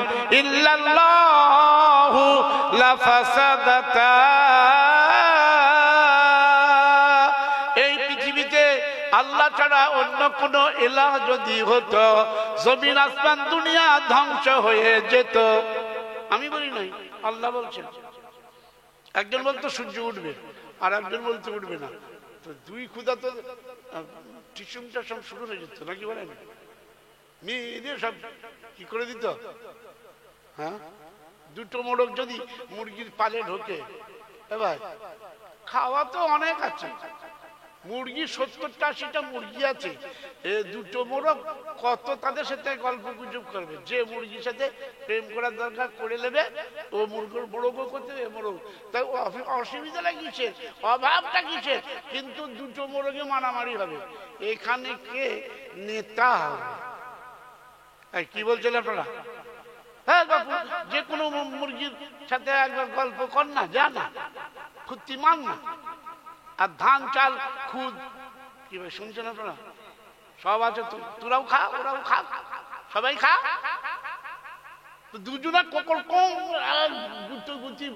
Speaker 1: ইল্লাল্লাহু লাফাসাদাতা। এই পৃথিবীতে আল্লাহ ছাড়া অন্য কোন ইলাহ যদি হতো, জমিন আসমান দুনিয়া ধ্বংস হয়ে যেত। আমি বলি নাই, আল্লাহ বলছেন। একজন বলতো সূর্য উঠবে, আর একজন বলতে উঠবে না। তো দুই খুদা তো টিসুমটা সব শুরু হয়ে যেত নাকি বলেন? মেয়ে সব কি করে দিত? হ্যাঁ, দুটো মোড়ক যদি মুরগির পালে ঢোকে, এবার খাওয়া তো অনেক আছে। মুরগি 70টা 80টা মুরগি আছে, দুটো মোড়ক কত তাদের সাথে গল্প গুজব করবে। যে মুরগির সাথে প্রেম করার দরকার করে নেবে, ও মুরগির মোড়কও করতে হবে মোড়ক। তাই অসুবিধা লাগিয়েছে, অভাবটা কিসে? কিন্তু দুটো মোড়কে মারামারি হবে। এখানে কে নেতা হবে? কি বলছেন আপনারা? হ্যাঁ বাপু, যে কোনো মুরগির সাথে একবার গল্প কর না, যা না, খুঁতি মান না। আর ধান চাল খুদ, কি ভাই শুনছেন আপনারা? সব আছে, তোরাও খা, ওরাও খা, সবাই খা। দুজনা কখন গুটি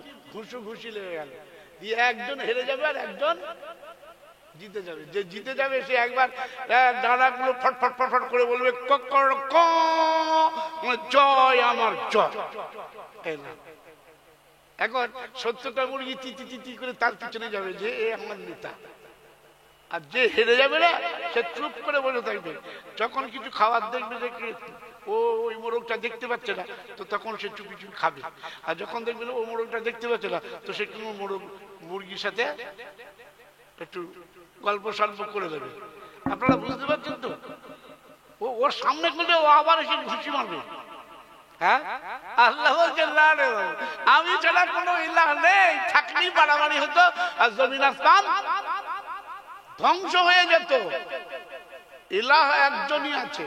Speaker 1: ঘুষি লেগে গেল, দিয়ে একজন হেরে যাবে আর একজন জিতে যাবে। যে জিতে যাবে সে একবার ডানাগুলো ফটফট ফটফট করে বলবে জয় আমার জয়। এখন 70টা মুরগি তিতি তিতি করে তার পিছনে যাবে যে এ আমার নেতা। আর যে হেরে যাবে না সে চুপ করে বসে থাকবে। যখন কিছু খাবার দেখবে যে ও ওই মোরগটা দেখতে পাচ্ছে না, তো তখন সে চুপি চুপি খাবে। আর যখন দেখবে ও মোরগটা দেখতে পাচ্ছে না, তো সে কোনো মুরগির সাথে একটু গল্প সল্প করে দেবে। আপনারা বুঝতে পারছেন তো? ওর সামনে করলে ও আবার এসে ঘুষি মারবে। হ্যাঁ, আল্লাহ বলছেন না রে আমি ছাড়া কোনো ইলাহ নেই। থাকলেই বাড়াবাড়ি হতো আর জমিন আসমান ধ্বংস হয়ে যেত। ইলাহ একজনই আছে।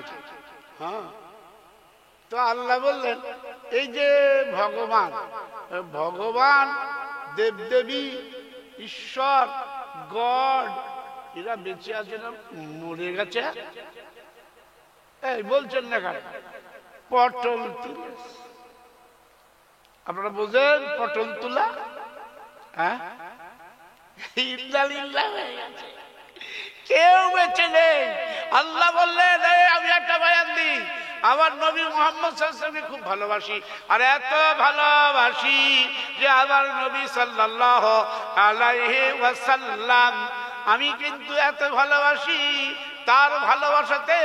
Speaker 1: হ্যাঁ, তো আল্লাহ বললেন এই যে ভগবান, ভগবান দেবদেবী ঈশ্বর গড এরা বেঁচে আছে না মরে গেছে? এই বলছেন না কেন? পটল তুলে আপনারা বোঝেন পটল তুলা? হ্যাঁ, কেউ বেঁচে নেই। আল্লাহ বললেন আমি একটা বয়ান দিই, আমার নবী মুহাম্মদ সাল্লাল্লাহু আলাইহি ওয়াসাল্লামকে খুব ভালোবাসি, আর এত ভালোবাসি যে আমার নবী সাল্লাল্লাহু আলাইহি ওয়াসাল্লাম আমি কিন্তু এত ভালোবাসি, তার ভালোবাসাতে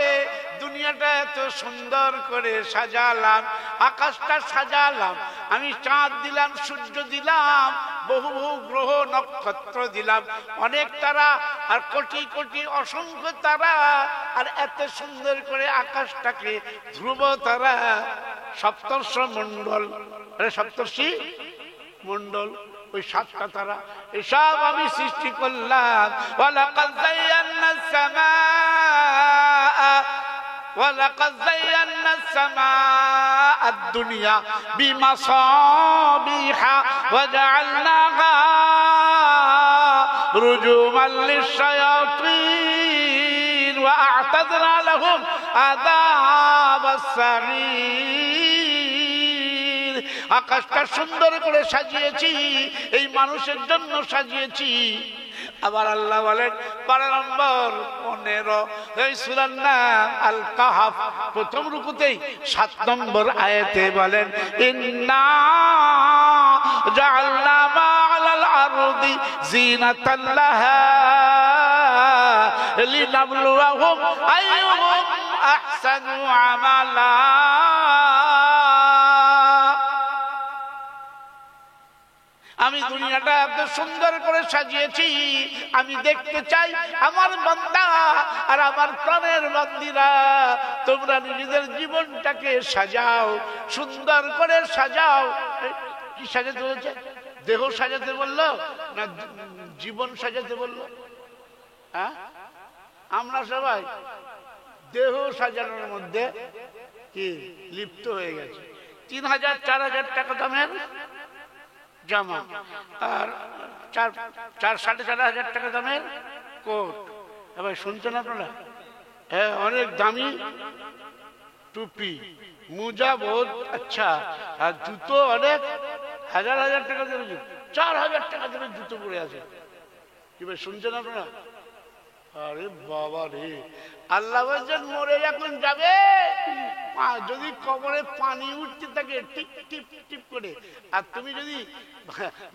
Speaker 1: দুনিয়াটা এত সুন্দর করে সাজালাম, আকাশটা সাজালাম, আমি চাঁদ দিলাম, সূর্য দিলাম, বহু বহু গ্রহ নক্ষত্র দিলাম, অনেক তারা আর কোটি কোটি অসংখ্য তারা, আর এত সুন্দর করে আকাশটাকে ধ্রুব তারা, সপ্তর্ষ মন্ডল, সপ্তর্ষি মন্ডল, ওই 7টা তারা, এসব আমি সৃষ্টি করলাম। ওয়ালাকাদ যায়্যানাস সামাআ ওয়ালাকাদ যায়্যানাস সামাআদ দুনিয়া বিমাসাবিহা ওয়া জাআলনাহা রুজুমান লিশ-শায়াতিন ওয়া আ'তাদনা লাহুম আযাবাস সাঈর। আকাশটা সুন্দর করে সাজিয়েছি, এই মানুষের জন্য সাজিয়েছি। আবার আল্লাহ বলেন 12 নম্বর 15 এই সূরার নাম আল কাহফ, প্রথম রুকুতেই 7 নম্বর আয়াতে বলেন ইন্না জাআলনা মা'আল আরদি জিনাতাল লাহা লিনাবলুয়াহুম আইয়ুহুম আহসানু আমালা। আমি দুনিয়াটা এত সুন্দর করে সাজিয়েছি, আমি দেখতে চাই আমার বান্দা আর আমার প্রাণের বান্দিরা তোমরা নিজেদের জীবনটাকে সাজাও, সুন্দর করে সাজাও। কি সাজাতে বলছে? দেহ সাজাতে বললো না জীবন সাজাতে বললো? হ্যাঁ, আমরা সবাই দেহ সাজানোর মধ্যে কি লিপ্ত হয়ে গেছে। 3000 4000 টাকা দামের জামা আর 4-4.5 টাকা দামের কোট। এবার শুনছেন আপনারা? হ্যাঁ, অনেক দামি টুপি, মোজা বহুত আচ্ছা, আর জুতো অনেক 1000 টাকা দেবে, 4000 টাকা দেবে জুতো পরে আছে। কি ভাই শুনছেন আপনারা? আরে বাবা রে, আল্লাহ বলছেন মরে যখন যাবে, যদি কবরে পানি উঠতে থাকে টিপ টিপ টিপ করে, আর তুমি যদি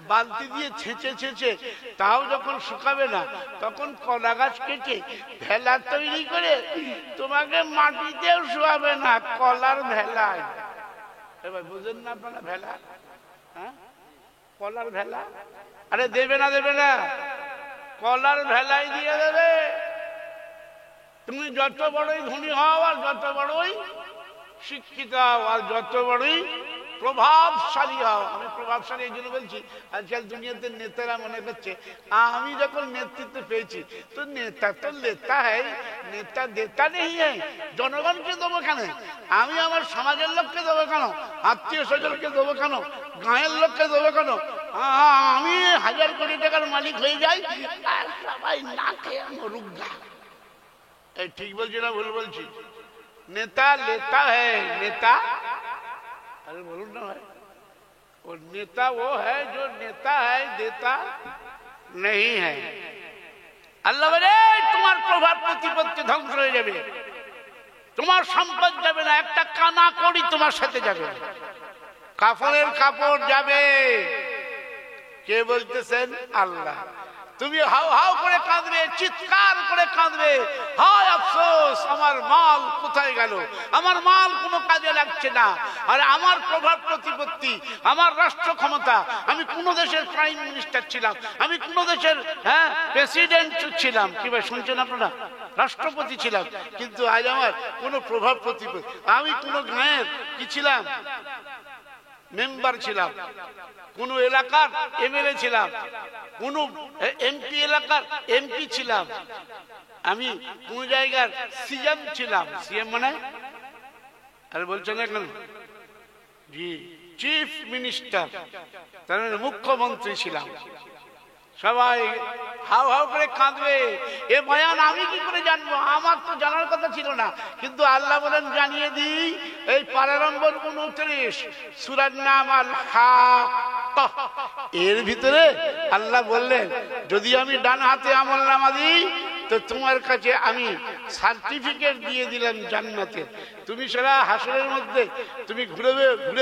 Speaker 1: বালতি দিয়ে ছেঁচে ছেঁচে তাও যখন শুকাবে না, তখন কলা গাছ কেটে ভেলা তৈরি করে তোমাকে মাটিতেও শোয়াবে না, কলার ভেলায়। এবার বুঝেন না আপনারা ভেলা? হ্যাঁ, কলার ভেলা। আরে দেবে না, দেবে না, কলার ভেলাই দিয়ে দেবে। তুমি যত বড়ই ধনী হও, আর যত বড়ই শিক্ষিত হও, আর যত বড়ই প্রভাবশালী হও। আমি প্রভাবশালী এই জন্য বলছি, আজকাল দুনিয়াতে নেতারা মনে করছে আমি যখন নেতৃত্ব পেয়েছি তো নেতা তো লেতা হ্যায়, নেতা দেতা নেই হ্যায়। জনগণকে দেবো কেন? আমি আমার সমাজের লোককে দেবো কেন? আত্মীয় স্বজনকে দেবো কেন? গাঁয়ের লোককে দেবো কেন? আমি 1000 কোটি টাকার মালিক হয়ে যাই আর সবাই না খেয়ে মরুক গা। এই ঠিক বলছি না ভুল বলছি? নেতা লেতা হ্যায়, নেতা। अरे बोलूं ना भाई, वो नेता वो है जो नेता है, देता नहीं है। আল্লাহ বলে তোমার প্রভাব প্রতিপত্তি ধ্বংস হয়ে যাবে, তোমার সম্পদ যাবে না, একটা কানা করি তোমার সাথে যাবে, কাফনের কাপড় যাবে। কে বলতেছেন? আল্লাহ। তুমি হাউ হাউ করে কাঁদবে, চিৎকার করে কাঁদবে, হায় আফসোস আমার মাল কোথায় গেল, আমার মাল কোনো কাজে লাগছে না। আর আমার প্রভাব প্রতিপত্তি, আমার রাষ্ট্র ক্ষমতা, আমি কোন দেশের প্রাইম মিনিস্টার ছিলাম, আমি কোন দেশের প্রেসিডেন্ট ছিলাম, কি ভাই শুনছেন আপনারা, রাষ্ট্রপতি ছিলাম, কিন্তু আজ আমার কোনো প্রভাব প্রতিপত্তি, আমি কোন গাঁয়ের কি ছিলাম, মেম্বার ছিলাম, কোন এলাকার এমএলএ ছিলাম, কোন এমপি এলাকার এমপি ছিলাম, আমি কোন জায়গার সিএম ছিলাম, সিএম মানে আরে বলছেন না কেন, জি চিফ মিনিস্টার, তার মানে মুখ্যমন্ত্রী ছিলাম। সবাই হাউ হাউ করে কাঁদবে, এ বয়ান আমি কি করে জানবো, আমার তো জানার কথা ছিল না। কিন্তু আল্লাহ বলেন জানিয়ে দিই, এই পারা নম্বর 29 সূরার নাম আল হাক্কাহ, এর ভিতরে আল্লাহ বললেন যদি আমি ডান হাতে আমলনামা দিই তো তোমার কাছে আমি সার্টিফিকেট দিয়ে দিলাম জান্নাতের, তুমি সারা হাসরের মধ্যে তুমি ঘুরে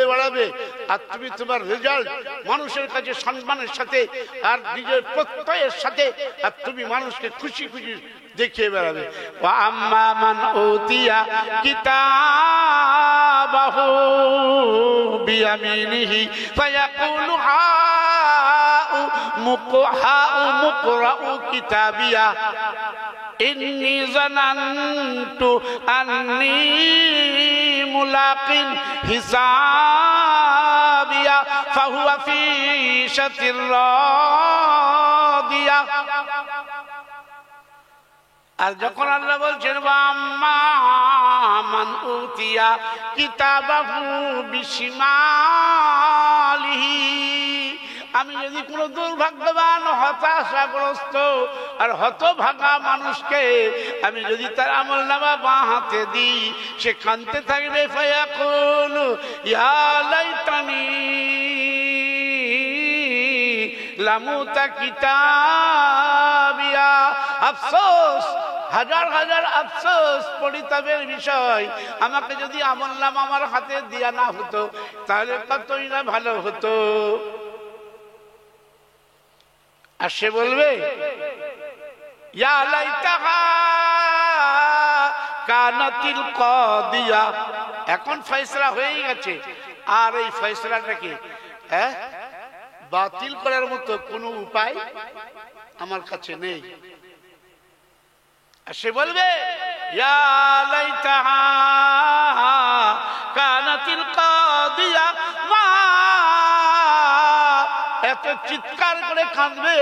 Speaker 1: বেড়াবে, আর তুমি তোমার রেজাল্ট মানুষের কাছে সম্মানের সাথে আর নিজের প্রত্যয়ের সাথে, আর তুমি মানুষকে খুশি খুশি দেখিয়ে বেড়াবে। ওয়া আম্মা মান উতিয়া কিতাবাহু বিয়ামিনিহি ফায়াকুলু হাউ মুকরাউ কিতাবিয়া ইন্নী যানানতু আন্নী মুলাকিন হিসাবিয়া ফাহুয়া ফি শাতির রাদিয়া। আর যখন আল্লাহ বলছেন আম্মা মান উতিয়া কিতাবাহু বিশিমালিহি, আমি যদি কোনো দুর্ভাগ্যবান হতাশাগ্রস্ত আর হতভাগা মানুষকে আমি যদি তার আমলনামা বাঁ হাতে দিই, সে কাঁদতে থাকবে, ফায়াকুলু ইয়া লাইতানি লামুতা কিতাবিয়া, আফসোস, হাজার হাজার আফসোস, পরিতাপের বিষয়, আমাকে যদি আমলনামা আমার হাতে দেয়া না হতো তাহলে কতই না ভালো হতো। আর সে বলবে ইয়া লাইতাহা কানাতিল কাদিয়া, এখন ফয়সালা হয়ে গেছে, আর এই ফয়সালাটাকে বাতিল করার মতো কোনো উপায় আমার কাছে নেই। আর সে বলবে ইয়া লাইতাহা কানাতিল কাদিয়া, মা, এত চিৎকার করে কাঁদবে।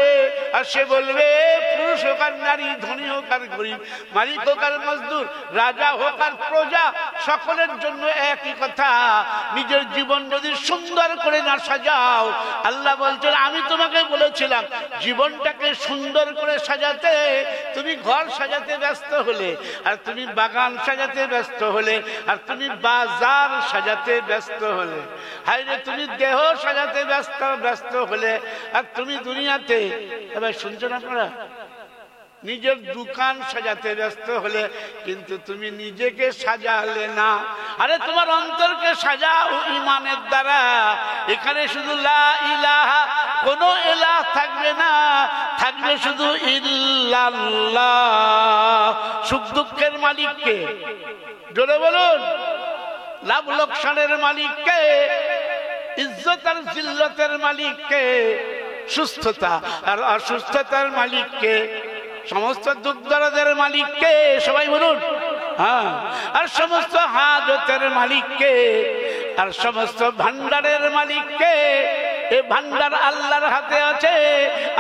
Speaker 1: আর সে বলবে পুরুষ হোক আর নারী, ধনী হোক আর গরিব, মালিক হোক আর মজদুর, রাজা হোক আর প্রজা, সকলের জন্য একই কথা, নিজের জীবন যদি সুন্দর করে না সাজাও, আল্লাহ বলছেন আমি তোমাকে বলেছিলাম জীবনটাকে সুন্দর করে সাজাতে, তুমি ঘর সাজাতে ব্যস্ত হলে, আর তুমি বাগান সাজাতে ব্যস্ত হলে, আর তুমি বাজার সাজাতে ব্যস্ত হলে, হায়রে তুমি দেহ সাজাতে ব্যস্ত হলে, আর তুমি দুনিয়াতে, এবার শুনছেন আপনারা, নিজের দোকান সাজাতে ব্যস্ত হলে, কিন্তু তুমি নিজেকে সাজালে না। আরে তোমার অন্তরকে সাজাও ঈমানের দ্বারা, এখানে শুধু লা ইলাহা, কোনো ইলাহ থাকবে না, থাকবে শুধু ইল্লাল্লাহ। সুখ দুঃখের মালিককে, জোরে বলুন, লাভ লোকসানের মালিককে, ইজ্জত আর জিল্লতের মালিককে, সুস্থতা আর অসুস্থতার মালিককে, সমস্ত দুঃখ দরদের মালিককে, সবাই বলুন, হ্যাঁ, আর সমস্ত হাজতের মালিককে, আর সমস্ত ভান্ডারের মালিককে। এই ভান্ডার আল্লাহর হাতে আছে,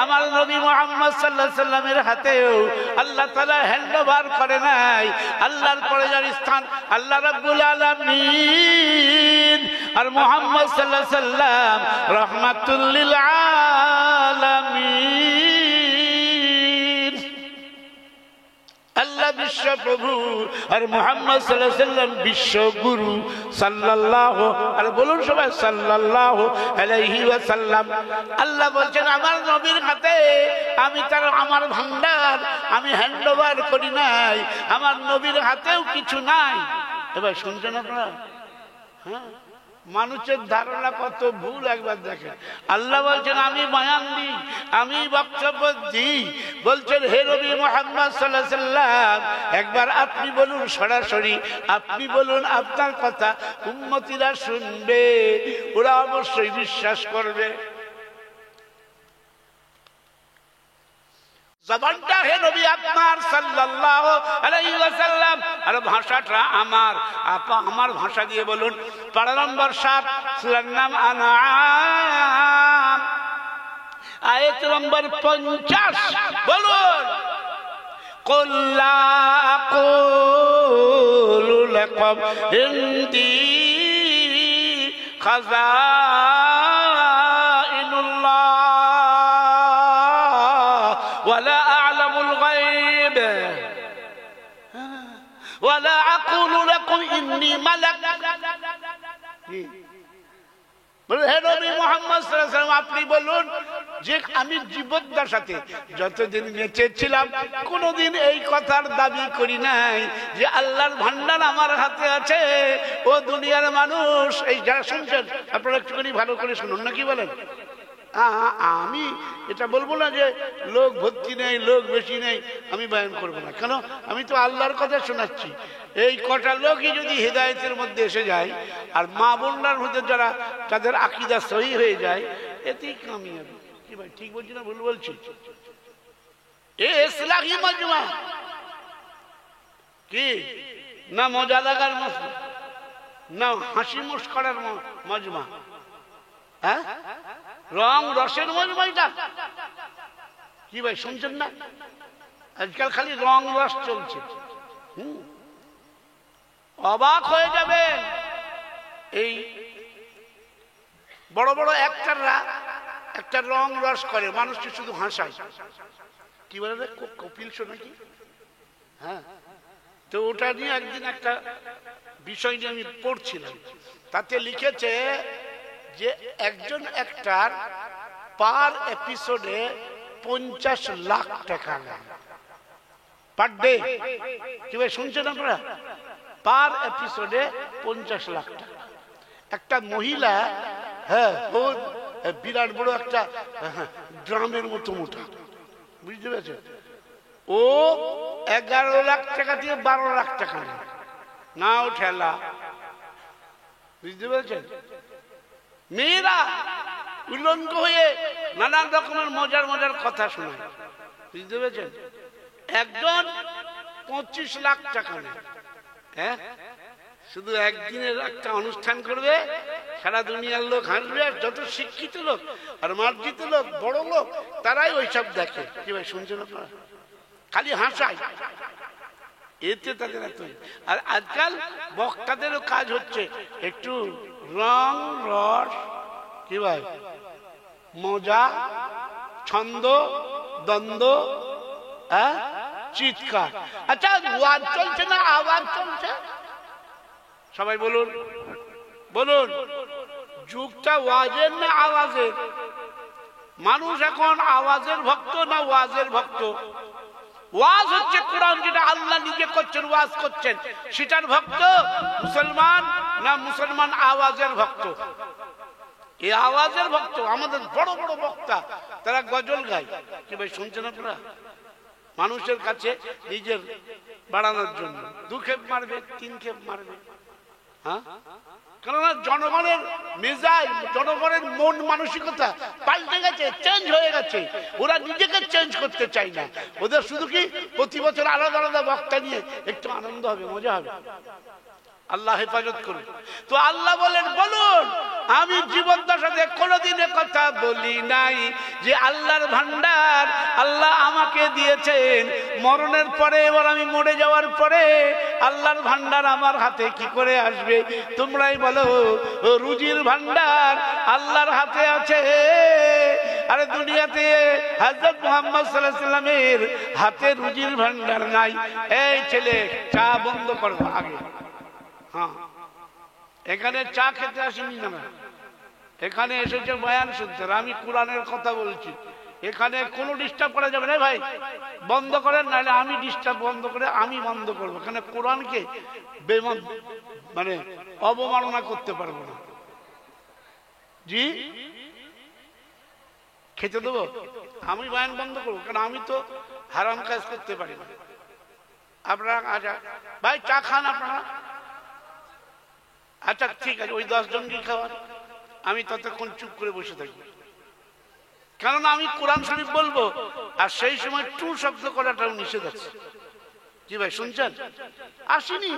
Speaker 1: আমার নবী মুহাম্মদ সাল্লাল্লাহু আলাইহি সাল্লামের হাতেও আল্লাহ তাআলা হ্যান্ড ওভার করে নাই। আল্লাহর পরে যার স্থান আল্লাহ রাব্বুল আলামিন, আর মুহাম্মদ সাল্লাল্লাহু আলাইহি সাল্লাম রাহমাতুল লিল আলামিন। আল্লাহ বিশ্ব প্রভু, আর মুহাম্মদ সাল্লাল্লাহু আলাইহি ওয়াসাল্লাম বিশ্ব গুরু সাল্লাল্লাহু, আর বলুন সবাই সাল্লাল্লাহু আলাইহি ওয়াসাল্লাম। আল্লাহ বলছেন আমার নবীর হাতে আমি তার আমার ভান্ডার আমি হ্যান্ড ওভার করি নাই, আমার নবীর হাতেও কিছু নাই। এবার শুনছেন আপনারা? হ্যাঁ, মানুষের ধারণা কত ভুল একবার দেখেন। আল্লাহ বলছেন আমি বয়ান দিই, আমি বক্তব্য দিই, বলছেন হে নবী মুহাম্মদ সাল্লাল্লাহু আলাইহি ওয়াসাল্লাম একবার আপনি বলুন সরাসরি, আপনি বলুন আপনার কথা উম্মতিরা শুনবে, ওরা অবশ্যই বিশ্বাস করবে। জবানটা হে নবী আপনার সাল্লাল্লাহু আলাইহি ওয়াসাল্লাম, আর ভাষাটা আমার, আমার ভাষা দিয়ে বলুন। পারা নম্বর 7 সূরার নাম আনআম, আয়াত নম্বর 50 বলুন কুল লা আকুলু লাকুম ইনদি খাযাইনুল্লাহ ولا أعلم الغيب ولا أقول لكم إني ملك। হে নবী মুহাম্মদ সাল্লাল্লাহু আলাইহি ওয়াসাল্লাম আপনি বলুন যে আমি জীবদ্দশাতে যতদিন বেঁচে ছিলাম কোনোদিন এই কথার দাবি করি নাই যে আল্লাহর ভান্ডার আমার হাতে আছে। ও দুনিয়ার মানুষ, এই যারা শুনছেন আপনারা একটুখানি ভালো করে শুনুন, না কি বলেন? আমি এটা বলবো না যে লোক ভর্তি নেই, লোক বেশি নেই, আমি বয়ান করবো না। কেন? আমি তো আল্লাহর কথা শোনাচ্ছি। এই কটা লোকই যদি হেদায়েতের মধ্যে এসে যায় আর মা বোনরার মধ্যে যারা তাদের আকীদা সহি হয়ে যায়, এতেই কামিয়াবি। কি ভাই ঠিক বলছি না ভুল বলছি? এ ইসলাহি মজমা কি না মজা লাগার মজমা, না হাসি মুস্করার মজমা, হ্যাঁ রং রসের মজমাইটা কি ভাই শুনছেন না? আজকাল খালি রং রস চলছে। অবাক হয়ে যাবেন, এই বড় বড় অ্যাক্টররা একটা রং রস করে, মানুষকে শুধু হাসায়। কি বলে রে কপিল শো নাকি? হ্যাঁ, তো ওটা নিয়ে একদিন একটা বিষয় নিয়ে আমি পড়ছিলাম, তাতে লিখেছে যে একজন অ্যাক্টর পার এপিসোডে 50 লাখ টাকা নেয় পার ডে। কি ভাই শুনছেন আপনারা? পার এপিসোডে 50 লাখ টাকা। একটা মহিলা, হ্যাঁ ও বিরাট বড় একটা ড্রামের মতো মোটা, বুঝতে পেরেছেন? ও 11 লাখ টাকা দিয়ে 12 লাখ টাকা নেয়, নাও ঠেলা, বুঝতে পেরেছেন? মেয়েরা উলঙ্গ হয়ে নানান রকমের মজার মজার কথা শোনায়, বুঝতে পেরেছেন? একজন 25 লাখ টাকা নেয়, হ্যাঁ শুধু একদিনের একটা অনুষ্ঠান করবে, সারা দুনিয়ার লোক হাসবে, আর যত শিক্ষিত লোক আর মার্জিত লোক বড় লোক তারাই ওইসব দেখে। কি ভাই শুনছেন আপনারা? খালি হাসায়, এতে তাদের এত। আর আজকাল বক্তাদেরও কাজ হচ্ছে একটু রং রস, কি ভাই মজা, ছন্দ, দ্বন্দ্ব, হ্যাঁ চিৎকার। আচ্ছা ওয়াজ চলছে না আওয়াজ চলছে? সবাই বলুন বলুন, যুগটা ওয়াজের না আওয়াজের? মানুষ এখন আওয়াজের ভক্ত না ওয়াজের ভক্ত? ওয়াজ হচ্ছে কোরআন, যেটা আল্লাহ নিজে করছেন, ওয়াজ করছেন, সেটার ভক্ত মুসলমান না মুসলমান আওয়াজের ভক্ত? এই আওয়াজের ভক্ত আমাদের বড় বড় বক্তা, তারা গজল গায়। কি ভাই শুনছেন আপনারা? মানুষের কাছে নিজের বাড়ানোর জন্য 2 ক্ষেপ মারবে, 3 ক্ষেপ মারবে। হ্যাঁ, কেননা জনগণের মেজাজ, জনগণের মন মানসিকতা পাল্টে গেছে, চেঞ্জ হয়ে গেছে। ওরা নিজেকে চেঞ্জ করতে চায় না। ওদের শুধু কি প্রতি বছর আলাদা আলাদা বক্তা নিয়ে একটু আনন্দ হবে, মজা হবে। আল্লাহ হেফাজত করুন। তো আল্লাহ বলেন বলুন আমি জীবদ্দশাতে কোনোদিনে কথা বলি নাই যে আল্লাহর ভান্ডার আল্লাহ আমাকে দিয়েছেন, মরণের পরে, এবার আমি মরে যাওয়ার পরে আল্লাহর ভান্ডার আমার হাতে কি করে আসবে? তোমরাই বলো। রুজির ভান্ডার আল্লাহর হাতে আছে, আরে দুনিয়াতে হযরত মুহাম্মদ সাল্লাল্লাহু আলাইহি সাল্লামের হাতে রুজির ভান্ডার নাই। এই ছেলে চা বন্ধ করো আগে। হ্যাঁ, এখানে চা খেতে আসেনি না, এখানে এসেছে বয়ান শুনতে। আমি কোরআনের কথা বলছি, এখানে কোনো ডিস্টার্ব করা যাবে না ভাই, বন্ধ করেন, নাহলে আমি ডিস্টার্ব বন্ধ করে আমি বন্ধ করবো। এখানে কোরআনকে মানে অবমাননা করতে পারবো না। জি, খেতে দেবো, আমি বয়ান বন্ধ করবো, কারণ আমি তো হারাম কাজ করতে পারি না। আপনারা আচ্ছা ভাই চা খান আপনারা, আচ্ছা ঠিক আছে, ওই 10 জনকে খাওয়ান, আমি ততক্ষণ চুপ করে বসে থাকি। কারণ আমি কোরআন শরীফ বলবো, আর সেই সময় টু শব্দ করাটাও নিষেধ আছে। জি ভাই শুনছেন? আসিনি,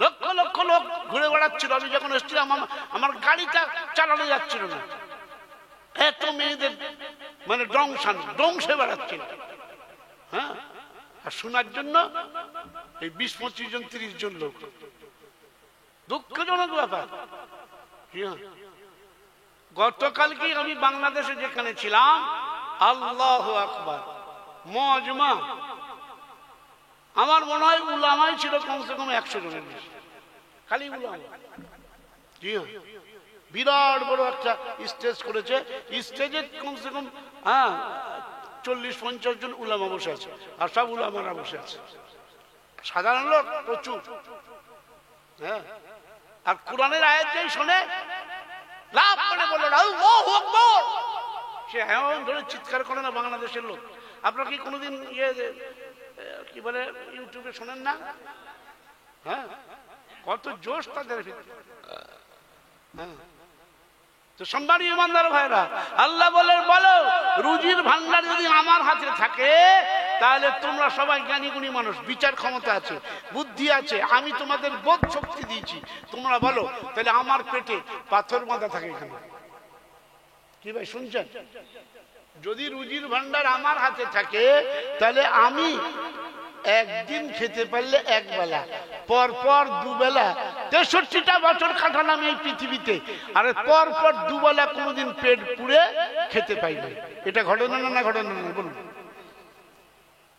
Speaker 1: লক্ষ লক্ষ লোক ঘুরে বেড়াচ্ছিল। আমি যখন এসেছিলাম আমার গাড়িটা চালানো যাচ্ছিল না, এত মেয়েদের মানে ডংসে বেড়াচ্ছিল। হ্যাঁ, আর শোনার জন্য এই 20-25 জন 30 জন লোক, দুঃখজনক ব্যাপার। গতকালকে আমি বাংলাদেশে যেখানে ছিলাম, আল্লাহু আকবার, মজমা, আমার মনে হয় উলামাই ছিল কমসে কম 100 জনের বেশি, খালি উলামা। জি হ্যাঁ, বিরাট বড় একটা স্টেজ করেছে, স্টেজে কমসে কম 40-50 জন উলামা বসে আছে, আর সব উলামারা বসে আছে, সাধারণ লোক প্রচুর। হ্যাঁ, আর কোরআনের আয়াত যেই শোনে লাভ করে বলল আল্লাহু আকবার, সে এমন ধরে চিৎকার করে না বাংলাদেশের লোক। আপনারা কি কোনোদিন কি বলে ইউটিউবে শোনেন না? হ্যাঁ, কত জোশ তাদের ভিতরে। হ্যাঁ, তো সম্মানীয় ইমানদার ভাইরা, আল্লাহ বলো রুজির ভান্ডার যদি আমার হাতে থাকে, তাহলে তোমরা সবাই জ্ঞানী গুণী মানুষ, বিচার ক্ষমতা আছে, বুদ্ধি আছে, আমি তোমাদের বোধ শক্তি দিয়েছি, তোমরা বলো তাহলে আমার পেটে পাথর বাঁধা থাকে কেন? কি ভাই শুনছেন? যদি রুজির ভান্ডার আমার হাতে থাকে, তাহলে আমি একদিন খেতে পারলে একবেলা, পরপর দুবেলা, 63টা বছর কাটালাম এই পৃথিবীতে, আর পরপর দুবেলা কোনোদিন পেট পুড়ে খেতে পাই না। এটা ঘটনা না ঘটনা না বলুন?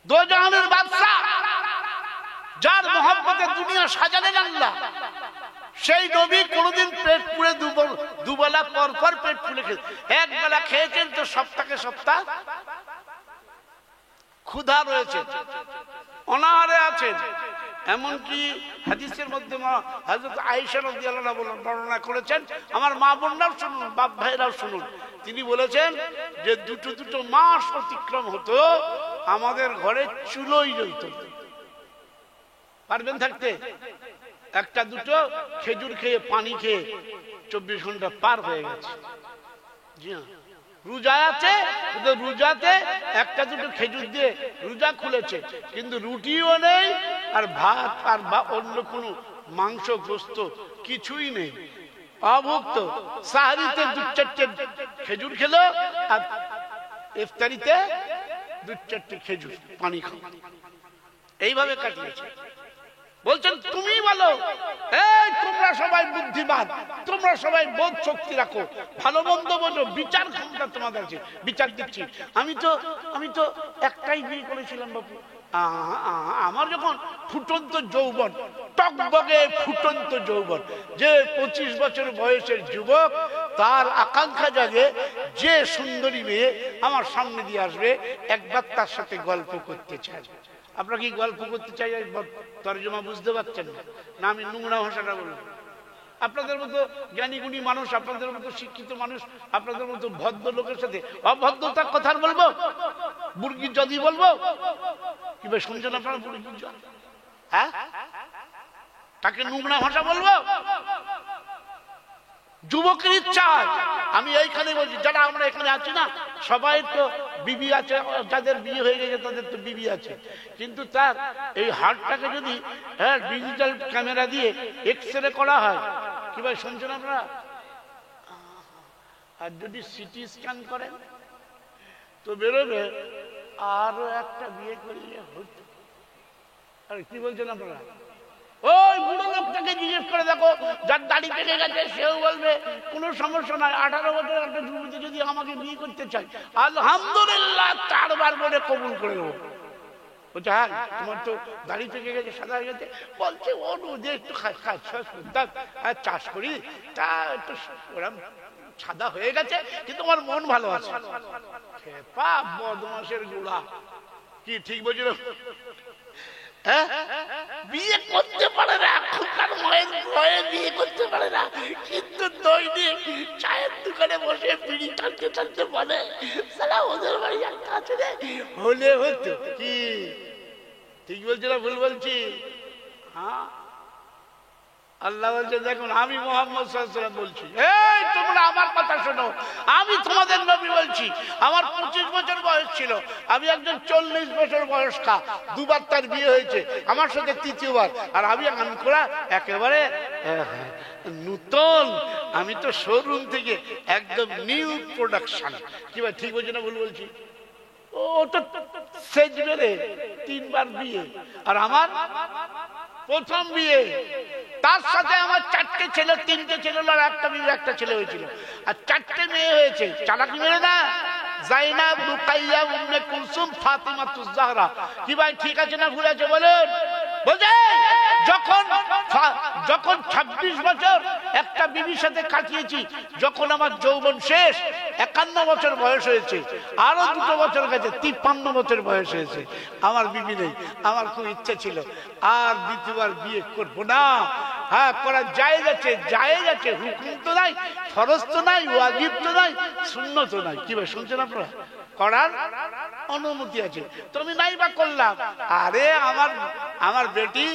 Speaker 1: দো জাহানের বাদশা, যার মহব্বতে দুনিয়া সাজালেন আল্লাহ, সেই নবী কোনোদিন পেট পুড়ে দুবেলা পরপর পেট পুড়ে খেয়ে, একবেলা খেয়েছেন তো সপ্তাহে সপ্তাহ ক্ষুধা রয়েছে, অনাহারে আছেন। এমনকি হাদিসের মধ্যে হযরত আয়েশা রাদিয়াল্লাহু আনহা বর্ণনা করেছেন, আমার মা বোনরাও শুনুন, বাপ ভাইরাও শুনুন, তিনি বলেছেন যে দুটো মাস অতিক্রম হতো, আমাদের ঘরে চুলোই জ্বলত। পারবেন থাকতে? একটা দুটো খেজুর খেয়ে পানি খেয়ে 24 ঘন্টা পার হয়ে গেছে। জি হ্যাঁ, রোজা আছে, কিন্তু রোজাতে একটা দুটো খেজুর দিয়ে রোজা খুলেছে, কিন্তু রুটিও নেই, আর ভাত আর অন্য কোনো মাংস গোস্ত কিছুই নেই, অভুক্ত। সাহরিতে 2-4টে খেজুর খেলো, আর ইফতারিতে 2-4টে খেজুর পানি খাও, এইভাবে কাটিয়েছে। বলছেন তুমি বলো, এই তোমরা সবাই বুদ্ধিমান, তোমরা সবাই বোধ শক্তি রাখো, ভালো মন্দ বোঝো, বিচার ক্ষমতা তোমাদের আছে, বিচার দিচ্ছি। আমি তো একটাই বিয়ে করেছিলাম বাবু, আমার যখন ফুটন্ত যৌবন, টকবগে ফুটন্ত যৌবন, যে 25 বছর বয়সের যুবক, তার আকাঙ্ক্ষা জাগে যে সুন্দরী মেয়ে আমার সামনে দিয়ে আসবে, একবার তার সাথে গল্প করতে চাই। আপনারা কি গল্প করতে চাই? তর্জমা বুঝতে পারছেন না? আমি নোংরা ভাষাটা বলবো। আপনাদের মতো জ্ঞানী গুণী মানুষ, আপনাদের মতো শিক্ষিত মানুষ, আপনাদের মতো ভদ্র লোকের সাথে অভদ্রতার কথা বলবো? বুর্গি যদি বলবো? কি ভাই শুনছেন আপনারা? বুর্গি, হ্যাঁ, তাকে নোংরা ভাষা বলবো? যুবকের ইচ্ছা, আমি এইখানে বলছি, যারা আমরা এখানে আছি না, সবাই তো বিবি আছে, যাদের বিয়ে হয়ে গেছে তাদের তো বিবি আছে, কিন্তু তার এই হার্টটাকে যদি ডিজিটাল ক্যামেরা দিয়ে এক্সরে করা হয়, কি ভাই শুনছেন আপনারা, আর যদি সিটি স্ক্যান করেন তো বেরোবে আরো একটা বিয়ে করলে হতো। আর কি বলছেন আপনারা? ওই বুড়ো লোকটাকে জিজ্ঞেস করে দেখো, যার দাড়ি পেকে গেছে, সেও বলবে কোনো সমস্যা নাই, 18 বছর একটা যুবতী যদি আমাকে বিয়ে করতে চাই, আলহামদুলিল্লাহ 4 বার বলে কবুল করে দেবো। বলছে হ্যাঁ তোমার তো দাড়ি পেকে গেছে, সাদা হয়ে গেছে। বলছে ও যে একটু চাষ করি, তা একটু ওরম সাদা হয়ে গেছে, কিন্তু আমার মন ভালো আছে। বদমাসের গোড়া, কি ঠিক বলছিল? বিয়ে করতে পারে না, এখনকার মায়ের ভয়ে বিয়ে করতে পারে না, কিন্তু দৈনিক চায়ের দোকানে বসে বিড়ি টানতে টানতে বলে সালা ওদের বাড়ি একটা আছে রে, হলে হতো। কি ঠিক বলছি না ভুল বলছি? হ্যাঁ, আল্লাহ বলছে দেখুন আমি মুহাম্মদ সাল্লাল্লাহু আলাইহি ওয়াসাল্লাম বলছি, এই তোমরা আমার কথা শোনো, আমি তোমাদের নবী বলছি। আমার 25 বছর বয়স ছিল, আমি একজন 40 বছর বয়স্কা, 2 বার তার বিয়ে হয়েছে, আমার সাথে 3য়-বার। আর আমি করা একেবারে নূতন, আমি তো শোরুম থেকে একদম নিউ প্রোডাকশন। কি ভাই ঠিক বলছি না ভুল বলছি? ও তো সেজবেরে 3 বার বিয়ে, আর আমার প্রথম বিয়ে। তার সাথে আমার 4টে ছেলে, 3টে ছেলে আর একটা মেয়ে, একটা ছেলে হয়েছিল, আর 4টে মেয়ে হয়েছে। চালাকি মেয়ে না, জাইনাব, রুকাইয়া, উম্মে কুলসুম, ফাতিমাতুজ জাহরা। কি ভাই ঠিক আছে না ভুল আছে বলেন? বলছে যখন 26 বছর একটা বিবির সাথে কাটিয়েছি, যখন আমার যৌবন শেষ, 51 বছর বয়স হয়েছে, আরো 2 বছর গেছে, 53 বছর বয়স হয়েছে, আমার বিবি নেই। আমার খুব ইচ্ছা ছিল আর 2বার বিয়ে করবো না। হ্যাঁ, করা জায়েজ আছে, জায়েজ আছে, হুকুম তো নাই, ফরজ তো নাই, ওয়াজিব তো নাই, সুন্নত তো নাই। কি ভাই শুনছেন আপনারা? করার অনুমতি আছে, তো আমি নাই বা করলাম। আরে আমার বেটি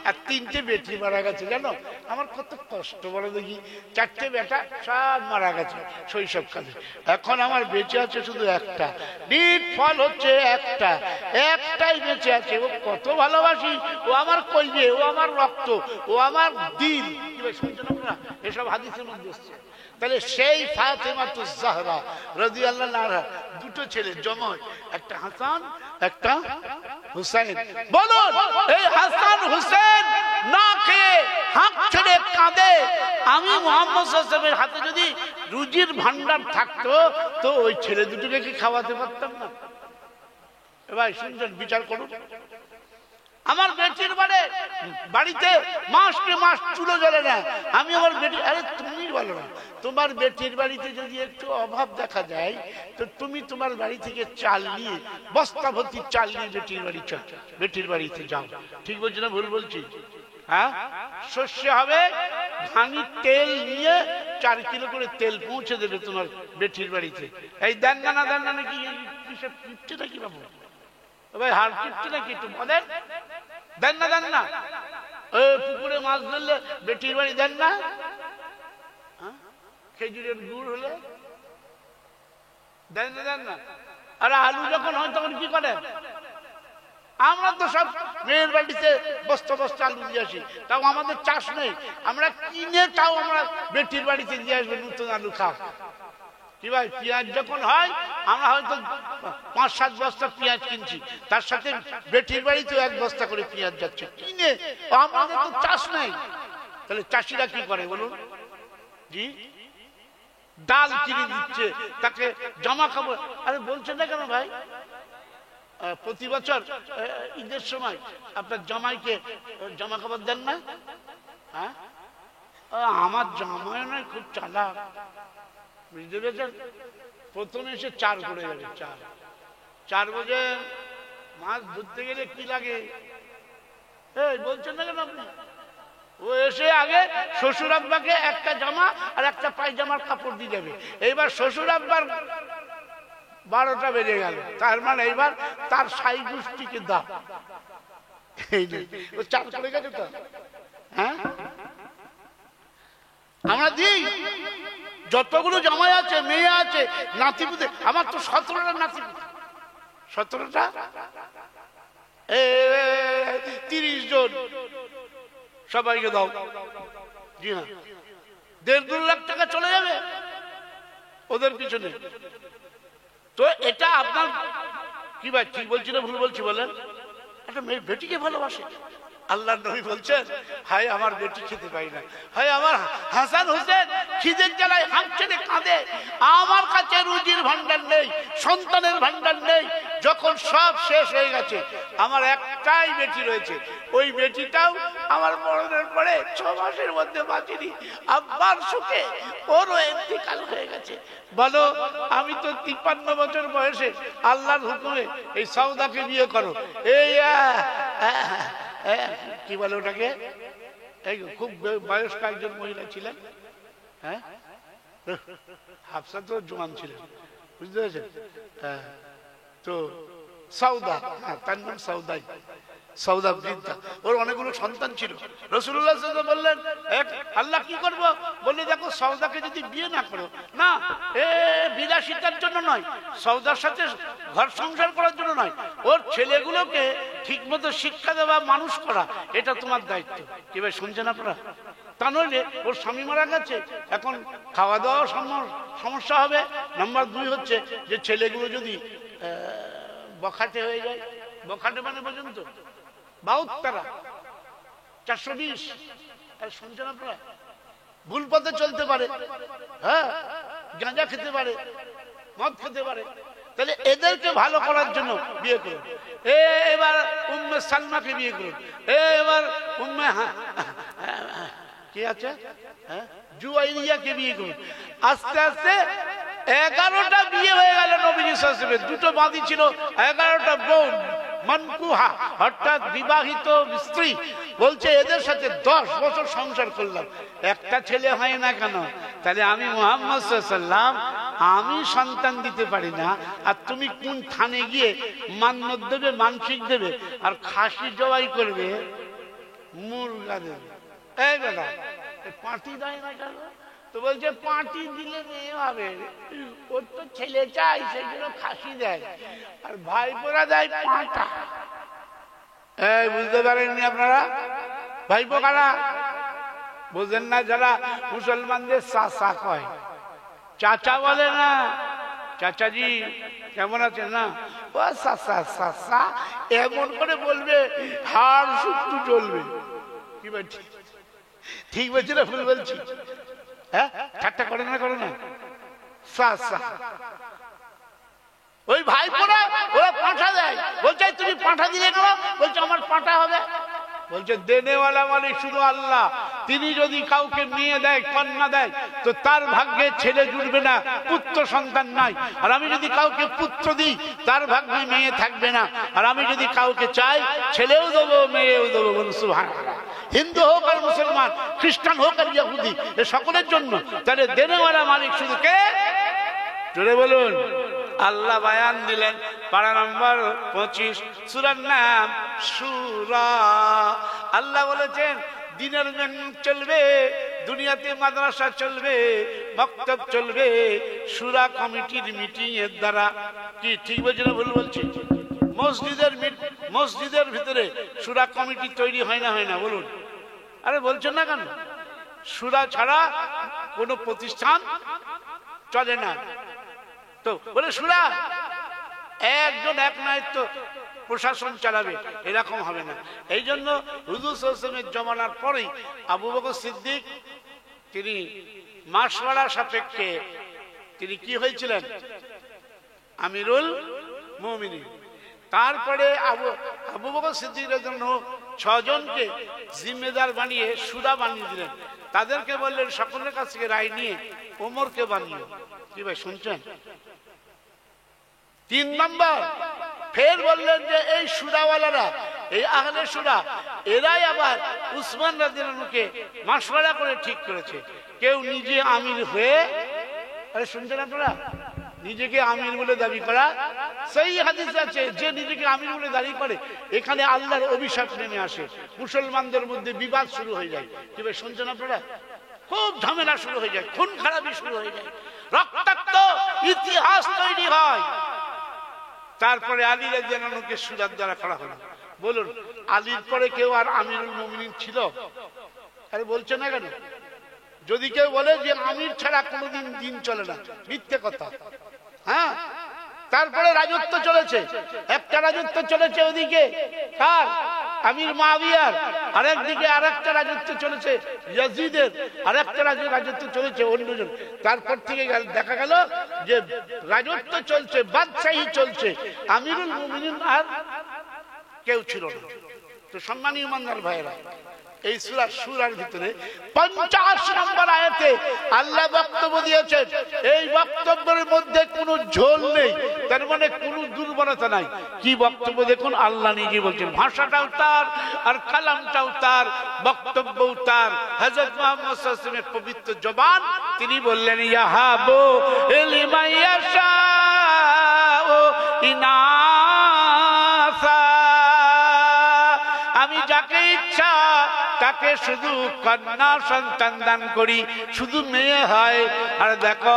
Speaker 1: আর 3টে বেটি মারা গেছে, জানো আমার কত কষ্ট বলো দেখি। 4টে বেটা সব মারা গেছে শৈশবকালে, এখন আমার বেঁচে আছে শুধু একটা, নিট ফল হচ্ছে একটাই বেঁচে আছে। ও কত ভালোবাসি, ও আমার কইবে, ও আমার রক্ত, ও আমার দিল। কি ভাই শুনছেন আপনারা? এসব হাদিসের মধ্যে এসছে। তাহলে সেই ফাতিমাতুজ জাহরা রাদিয়াল্লাহু আনহা 2টো ছেলে জমজ, একটা হাসান একটা হুসাইন। বলুন এই হাসান হুসেন না খেয়ে হাত ছেড়ে কাঁদে, আমি মুহাম্মদ সাল্লাল্লাহু আলাইহি ওয়াসাল্লামের হাতে যদি রুজির ভান্ডার থাকতো তো ওই ছেলে দুটোকে কি খাওয়াতে পারতাম না? ভাই শুনছেন, বিচার করুন। আমার বেটির বাড়িতে মাসকে মাস চুলো জ্বলে না, আমি আমার বেটি, আরে তুমি বলো না, তোমার বেটির বাড়িতে যদি একটু অভাব দেখা যায় তো তুমি তোমার বাড়ি থেকে চাল নিয়ে, বস্তা ভর্তি চাল নিয়ে বেটির বাড়িতে যাও। ঠিক বলছি না ভুল বলছি? হ্যাঁ, শস্য হবে, ধানের তেল নিয়ে 4 কিলো করে তেল পৌঁছে দেবে তোমার বেটির বাড়িতে। এই দেন না দেন না নাকি, কিসব কিপটে নাকি বাবু? ভাই হার কিপটে নাকি একটু বলেন? দেন না? পুকুরে মাছ ধরলে বেটির বাড়ি দেন না? খেজুরের গুড় হলে দেন না? আরে আলু যখন হয় তখন কি করেন? আমরা তো সব মেয়ের বাড়িতে বস্তা বস্তা আলু দিয়ে আসি, তাও আমাদের চাষ নেই, আমরা কিনে তাও আমরা বেটির বাড়িতে দিয়ে আসবো নতুন আলু খাও। কি ভাই পেঁয়াজ যখন হয় আমরা হয়তো 5-7 বস্তা পেঁয়াজ কিনছি, তার সাথে বেটির বাড়িতেও 1 বস্তা করে পেঁয়াজ যাচ্ছে কিনে। আমাদের তো চাষ নেই, তাহলে চাষিরা কি করে বলুন? জি, ডাল কিনে দিচ্ছে, তাকে জামা কাপড়। আরে বলছেন না কেন ভাই? প্রতি বছর ঈদের সময় আপনার জামাইকে জামা কাপড় দেন না? হ্যাঁ, আমার জামাই নয় খুব চালাক, বুঝতে পেরেছেন? প্রথমে এসে 4 করে যাবে, 4 বাজে মাছ ধরতে গেলে কি লাগে, এই বলছেন না কেন আপনি? ও এসে আগে শ্বশুর আব্বাকে একটা জামা আর একটা পায়জামার কাপড় দিয়ে যাবে। এইবার শ্বশুর আব্বার 12টা বেজে গেল, তার মানে এইবার তার সাই গোষ্ঠীকে দাও। এই ও 4 করে গেছে তো। হ্যাঁ, আমরা দিই যতগুলো জামাই আছে, মেয়ে আছে, নাতিপুতে, আমার তো 17টা নাতিপুতে, 17টা 30 জন, সবাইকে দাও। জি হ্যাঁ, 1.5-2 লাখ টাকা চলে যাবে ওদের পিছনে। তো এটা আপনার কি ভাই ঠিক বলছি না ভুল বলছি বলেন? একটা মেয়ে বেটিকে ভালোবাসে, আল্লাহ নবী বলছেন, হায় আমার বেটি খেতে পাই না, হায় আমার হাসান হোসেন খিদের জ্বালায় হাঁকছে কাঁদে, আমার কাছে রুজির ভান্ডার নেই, সন্তানের ভান্ডার নেই, যখন সব শেষ হয়ে গেছে আমার একটাই বেটি রয়েছে, ওই বেটিটাও আমার মরণের পরে 6 মাসের মধ্যে বাঁচিনি, আব্বার সুখে ওরও ইন্তেকাল হয়ে গেছে। বলো, আমি তো 53 বছর বয়সে আল্লাহর হুকুমে এই সওদাকে বিয়ে করো, এই কি বলে ওটাকে, এই খুব বয়স্ক একজন মহিলা ছিলেন, হ্যাঁ হাফসা তো জোয়ান ছিলেন, বুঝতে পেরেছেন? হ্যাঁ, তো সওদা, তার নাম সওদাই, সওদা বৃদ্ধা, ওর অনেকগুলো সন্তান ছিল। রাসূলুল্লাহ সাল্লাল্লাহু আলাইহি ওয়াসাল্লাম বললেন, আল্লাহ কি করবো? বললে দেখো সওদাকে যদি বিয়ে না করো, না এ বিলাসিতার জন্য নয়, সওদার সাথে ঘর সংসার করার জন্য নয়, ওর ছেলেগুলোকে ঠিক মতো শিক্ষা দেওয়া, মানুষ করা, এটা তোমার দায়িত্ব। কি ভাই শুনছেন আপনারা? তা নইলে ওর স্বামী মারা গেছে, এখন খাওয়া দাওয়া সমস্যা হবে। নাম্বার 2 হচ্ছে যে ছেলেগুলো যদি বখাটে হয়ে যায়, বখাটে মানে পর্যন্ত বাউত্তারা 420, শুনছেন আপনারা? ভুল পথে চলতে পারে, হ্যাঁ গাঁজা খেতে পারে, মদ খেতে পারে, তাহলে এদেরকে ভালো করার জন্য বিয়ে করুন। এবার উম্মে সালমাকে বিয়ে করুন, এবার উম্মে কি আছে জুয়াইরিয়াকে বিয়ে করুন। আস্তে আস্তে 11টা বিয়ে হয়ে গেল নবীজি সাল্লাল্লাহু আলাইহি ওয়াসাল্লাম। 2টো বাঁধি ছিল, 11টা বোন মানকুহা, অর্থাৎ বিবাহিত স্ত্রী। বলছে এদের সাথে 10 বছর সংসার করলাম, একটা ছেলে হয় না কেন? তাহলে আমি মুহাম্মদ সাল্লাল্লাহু আলাইহি ওয়াসাল্লাম, আমি সন্তান দিতে পারি না, আর তুমি কোন থানে গিয়ে মান্নত দেবে, মানসিক দেবে, আর খাসি জবাই করবে, মুরগা দেবে। এই বেটা পাঁটি দেয় না কেন? তো বলছে পাঁটি দিলে মেয়ে হবে, ওর তো ছেলে চাই, সেই জন্য খাসি দেয়, আর ভাইপোরা দেয় পাঁটা। এই বুঝতে পারেননি আপনারা? ভাইপো কারা বোঝেন না? যারা মুসলমানদের চাচা কয়, চাচা বলে না, চাচাজি কেমন আছেন না, ও চাচা চাচা এমন করে বলবে, হাড় শুক্ত চলবে। কি বলছি? ঠিক বলছি না ভুল বলছি? হ্যাঁ, ঠাট্টা করে না, করে না? চাচা ওই ভাইপোরা ওরা পাঁঠা দেয়। বলছে তুমি পাঁঠা দিলে কেন? বলছে আমার পাঁঠা হবে। বলছে দেনেওয়ালা মালিক শুধু আল্লাহ, তিনি যদি কাউকে মেয়ে দেয়, কন্যা দেয়, তো তার ভাগ্যে ছেলে জুড়বে না, পুত্র সন্তান নাই। আর আমি যদি কাউকে পুত্র দিই, তার ভাগ্যে মেয়ে থাকবে না। আর আমি যদি কাউকে চাই, ছেলেও দেবো, মেয়েও দেবো। বলুন সুবহানাল্লাহ। হিন্দু হোক আর মুসলমান, খ্রিস্টান হোক আর ইহুদি, এ সকলের জন্য। তাহলে দেনেওয়ালা মালিক শুধু কে? জোরে বলুন। আল্লাহ বায়ান দিলেন পারা নম্বর 25, সূরার নাম সূরা। আল্লাহ বলেছেন দিনের মেহনত চলবে, দুনিয়াতে মাদ্রাসা চলবে, মক্তব চলবে, সূরা কমিটির মিটিং এর দ্বারা। কি ঠিক বলছি না ভুল বলছি? মসজিদের ভিতরে সূরা কমিটি তৈরি হয় না, হয় না? বলুন। আরে বলছেন না কেন? সূরা ছাড়া কোনো প্রতিষ্ঠান চলে না। তো বলে সূরা একজন এক নায়িত্ব প্রশাসন চালাবে, এরকম হবে না। এই জন্য হুজুর সাল্লাল্লাহু আলাইহি ওয়াসাল্লামের জমানার পরেই আবু বকর সিদ্দিক তিনি মাসওয়ারা সাপেক্ষে তিনি কি হয়েছিলেন? আমিরুল মুমিনিন। তারপরে আবু বকর সিদ্দিকের জন্য 6 জনকে জিম্মেদার বানিয়ে সুরা বানিয়ে দিলেন। তাদেরকে বললেন সকলের কাছ থেকে রায় নিয়ে ওমরকে বানিয়ে। কি ভাই শুনছেন? 3 নম্বর ফের বললেন যে এই সুরাওয়ালারা, এই আহলে সুরা, এরাই আবার উসমান রাদিয়াল্লাহু আনহুকে মাশওয়ারা করে ঠিক করেছে। কেউ নিজে আমির হয়ে, আরে শুনছেন আপনারা, নিজেকে আমির বলে দাবি করা সেই হাদিস আছে, যে নিজেকে আমির বলে দাবি করে এখানে আল্লাহর অভিশাপ নেমে আসে, মুসলমানদের মধ্যে বিবাদ শুরু হয়ে যায়। কি ভাই শুনছেন আপনারা? খুব ঝামেলা শুরু হয়ে যায়, খুন খারাপি শুরু হয়ে যায়, রক্তাক্ত ইতিহাস তৈরি হয়। তারপরে আলী রাদিয়াল্লাহু আনহুকে সুরার দ্বারা করা হলো। বলুন, আলীর পরে কেউ আর আমিরুল মুমিনিন ছিল? আরে বলছে না কেন? যদি কেউ বলে যে আমির ছাড়া কোনোদিন দিন চলে না, মিথ্যে কথা। হ্যাঁ, তারপরে রাজত্ব চলেছে, একটা রাজত্ব চলেছে ওদিকে কার? আমির মুআবিয়ার, আরেকদিকে আরেকটা রাজত্ব চলেছে ইয়াজিদের, আরেকটা রাজত্ব চলেছে অন্যজন। তারপর থেকে দেখা গেল যে রাজত্ব চলছে, বাদশাহী চলছে, আমিরুল মুমিনিন আর কেউ ছিল না। তো সম্মানীয় ইমানদার ভাইরা, এই সূরার ভিতরে 50 নম্বর আয়াতে আল্লাহ বক্তব্য দিয়েছেন। এই বক্তব্যের মধ্যে কোনো ঝোল নেই, তার মানে কোনো দুর্বলতা নাই। কি বক্তব্য দেখুন, আল্লাহ নিজে বলছেন, ভাষাটাও তার আর কালামটাও তার, বক্তব্যও তার। হযরত মুহাম্মদ সাল্লাল্লাহু আলাইহি ওয়াসাল্লামের পবিত্র জবান, তিনি বললেন ইয়াহাবু লিমান ইয়াশাউ ইনাসা, আমি যাকে ইচ্ছা তাকে শুধু কন্যা সন্তান দান করি, শুধু মেয়ে হয়। আর দেখো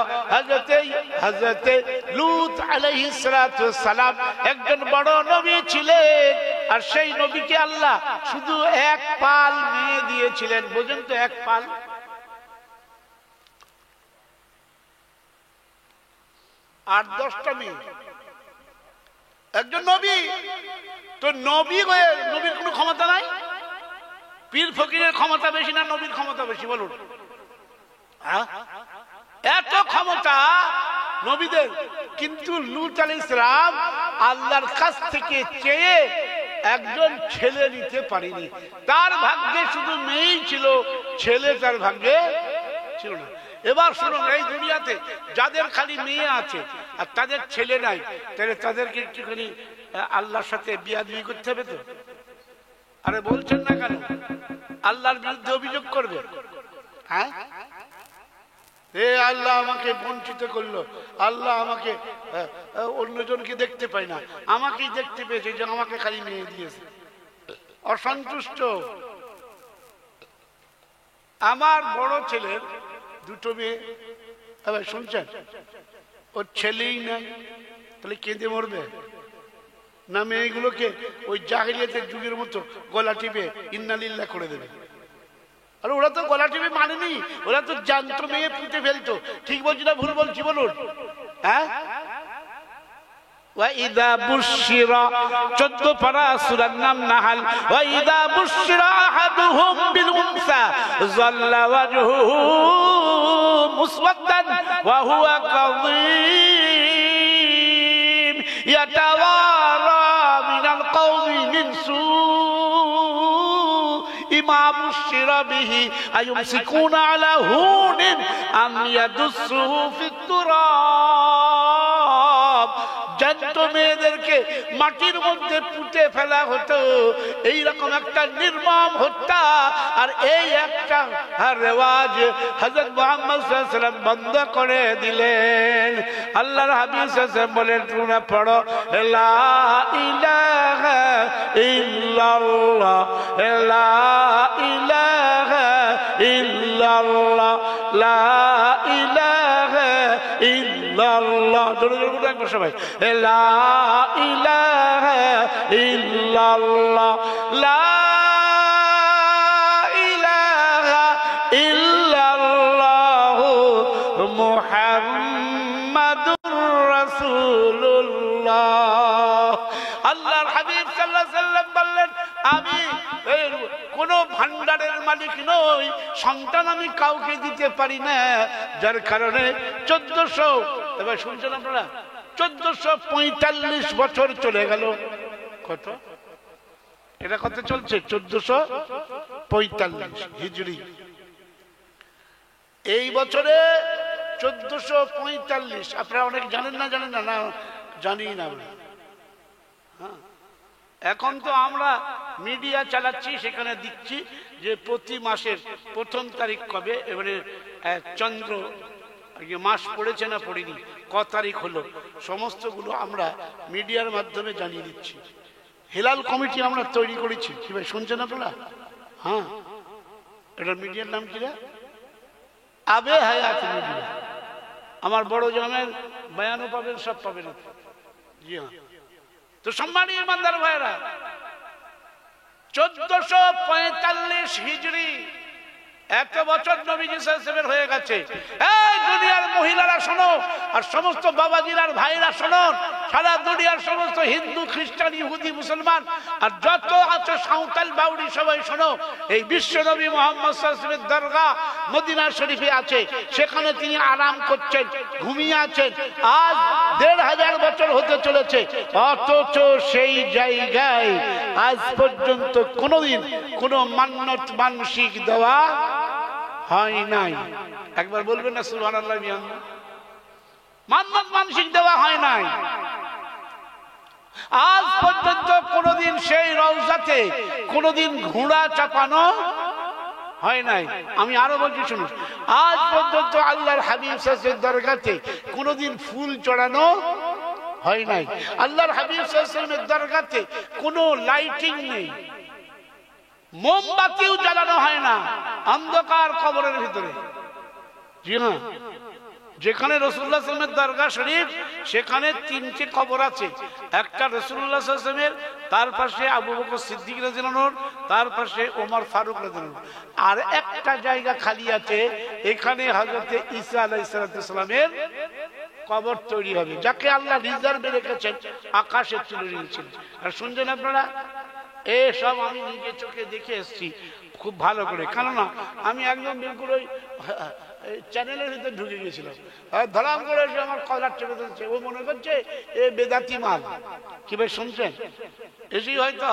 Speaker 1: হযরতে লূত আলাইহিস সালাতু সালাম একজন বড় নবী ছিলেন, আর সেই নবীকে আল্লাহ শুধু এক পাল মেয়ে দিয়েছিলেন। বুঝেন তো, এক পাল, 8-10টা মেয়ে, একজন নবী। তো নবী হয়ে নবীর কোনো ক্ষমতা নাই? পীর ফকিরের ক্ষমতা বেশি না নবীর ক্ষমতা বেশি বলুন? এত ক্ষমতা নবীদের, কিন্তু লূত আলাইহিস সালাম আল্লাহর কাছ থেকে চেয়ে একজন ছেলে নিতে পারেনি। তার ভাগ্যে শুধু মেয়েই ছিল, ছেলে তার ভাগ্যে ছিল না। এবার শুনুন, এই দুনিয়াতে যাদের খালি মেয়ে আছে আর তাদের ছেলে নাই, তাহলে তাদেরকে একটুখানি আল্লাহর সাথে বিয়াদবি করতে হবে তো। আরে বলছেন না কেন? আল্লাহর বিরুদ্ধে অভিযোগ করবে। হ্যাঁ, এ আল্লাহ আমাকে বঞ্চিত করলো, আল্লাহ আমাকে অন্যজনকে দেখতে পাই না, আমাকেই দেখতে পেয়েছে, যে আমাকে খালি মেয়ে দিয়েছে। অসন্তুষ্ট। আমার বড় ছেলের 2টো মেয়ে, এবার শুনছেন, ওর ছেলেই নাই, তাহলে কেঁদে মরবে না? মেয়েগুলোকে ওই জাহিলিয়াতের যুগের মতো গলা টিপে ইন্নালিল্লাহ করে দেবে। আর ওরা তো গলা টিপে মানেনি, ওরা তো জানতো মেয়ে পুঁতে ফেলতো। ঠিক বলছি না ভুল বলছি বলুন? হ্যাঁ, وَإِذَا بُشِّرَ 14 পারা সূরার নাম নাহাল। وَإِذَا بُشِّرَ أَحَدُهُم بِالْأُنثَى ظَلَّ وَجْهُهُ مُسْوَدًّا وَهُوَ كَظِيمٌ يَتَوَارَى مِنَ الْقَوْمِ مِنْ سُوءِ مَا بُشِّرَ بِهِ أَيُمْسِكُونَ عَلَى هُونٍ أَمْ يَدُسُّهُ فِي التُّرَابِ। জানত মেয়েদেরকে মাটির মধ্যে পুঁতে ফেলা হতো, এইরকম একটা নির্মম হত্যা। আর এই একটা রেওয়াজ হযরত মুহাম্মদ সাল্লাল্লাহু আলাইহি ওয়াসাল্লাম বন্ধ করে দিলেন। আল্লাহর হাবিব সাল্লাল্লাহু আলাইহি ওয়াসাল্লাম বলেন, তোমরা পড়ো লা ইলাহা ইল্লাল্লাহ, লা ইলাহা ইল্লাল্লাহ, লা ইলাহা ইল্লাল্লাহ। জোরে জোরে বলুন একবার সবাই, লা ইলাহা ইল্লাল্লাহ, লা ইলাহা ইল্লাল্লাহ মুহাম্মাদুর রাসূলুল্লাহ। আল্লাহর হাবিব সাল্লাল্লাহু আলাইহি ওয়াসাল্লাম বললেন, আমি কোন ভান্ডারের মালিক নই, সন্তান আমি কাউকে দিতে পারি না, যার কারণে 1400, এবার শুনছেন আপনারা, 1445 বছর চলে গেল। কত? এটা কত চলছে? 1445 হিজরি। এই বছরে 1445। আপনারা অনেক জানেন না? জানেন না? না জানি না আমরা। হ্যাঁ, এখন তো আমরা মিডিয়া চালাচ্ছি, সেখানে দিচ্ছি যে প্রতি মাসের 1 তারিখ কবে, এবারে চন্দ্র মাস পড়েছে না পড়েনি, ক তারিখ হলো, সমস্তগুলো আমরা মিডিয়ার মাধ্যমে জানিয়ে দিচ্ছি। হেলাল কমিটি আমরা তৈরি করেছি। কি ভাই শুনছেন আপনারা? হ্যাঁ, এটার মিডিয়ার নাম কি রে? আবে হায়াত মিডিয়া। আমার বড় জামের বয়ানও পাবেন, সব পাবেন। জি হ্যাঁ। তো সম্মানীয় ইমানদার ভাইরা, 1445 হিজরি, এত বছর নবীজি সাল্লাল্লাহু আলাইহি ওয়াসাল্লাম হয়ে গেছে। দুনিয়ার মহিলারা শোনো, আর সমস্ত বাবাজির আর ভাইরা শোনো, সারা দুনিয়ার সমস্ত হিন্দু, খ্রিস্টান, ইহুদি, মুসলমান আর যত আছে সাঁওতাল বাউরি সবাই শোনো, এই বিশ্বনবী মুহাম্মদ সাল্লাল্লাহু আলাইহি ওয়াসাল্লামের দরগা মদিনা শরীফে আছে, সেখানে তিনি আরাম করছেন, ঘুমিয়ে আছেন। আজ ১৫০০ বছর হতে চলেছে, অথচ সেই জায়গায় আজ পর্যন্ত কোনোদিন কোনো মান্নত মানসিক দেওয়া হয় নাই। একবার বলবেন না সুবহানাল্লাহ? মান্নত মানসিক দেওয়া হয় নাই। আজ পর্যন্ত কোনোদিন সেই রওজাতে কোনোদিন ঘোড়া চাপানো হয় নাই। আমি আরো বলছি শুনুন, আজ পর্যন্ত আল্লাহর হাবিব সাল্লাল্লাহু আলাইহি ওয়াসাল্লামের দরগাতে কোনোদিন ফুল চড়ানো হয় নাই। আল্লাহর হাবিব সাল্লাল্লাহু আলাইহি ওয়াসাল্লামের দরগাতে কোনো লাইটিং নেই, মোমবাতিও জ্বালানো হয় না, অন্ধকার কবরের ভিতরে। জি হ্যাঁ, যেখানে রাসূলুল্লাহ সাল্লাল্লাহু আলাইহি ওয়াসাল্লামের দরগা শরীফ, সেখানে 3টে কবর আছে। একটা রাসূলুল্লাহ সাল্লাল্লাহু আলাইহি ওয়াসাল্লামের, তার পাশে আবু বকর সিদ্দিক রাদিয়াল্লাহু আনহু, তার পাশে ওমর ফারুক রাদিয়াল্লাহু আনহু। আর একটা জায়গা খালি আছে, এখানে হযরত ঈসা আলাইহিস সালামের কবর তৈরি হবে, যাকে আল্লাহ রিজার্ভে রেখেছেন, আকাশে তুলে নিয়েছেন। আর শুনছেন আপনারা, এসব আমি নিজে চোখে দেখে এসেছি খুব ভালো করে। কেননা আমি একদম বিলকুল ওই চ্যানেলের ভিতরে ঢুকে গেছিলাম, ধরাম করে এসে আমার কলার চেপে ধরছে। ও মনে করছে এ বেদাতি মাল। কি ভাই শুনছেন? এসেই হয়তো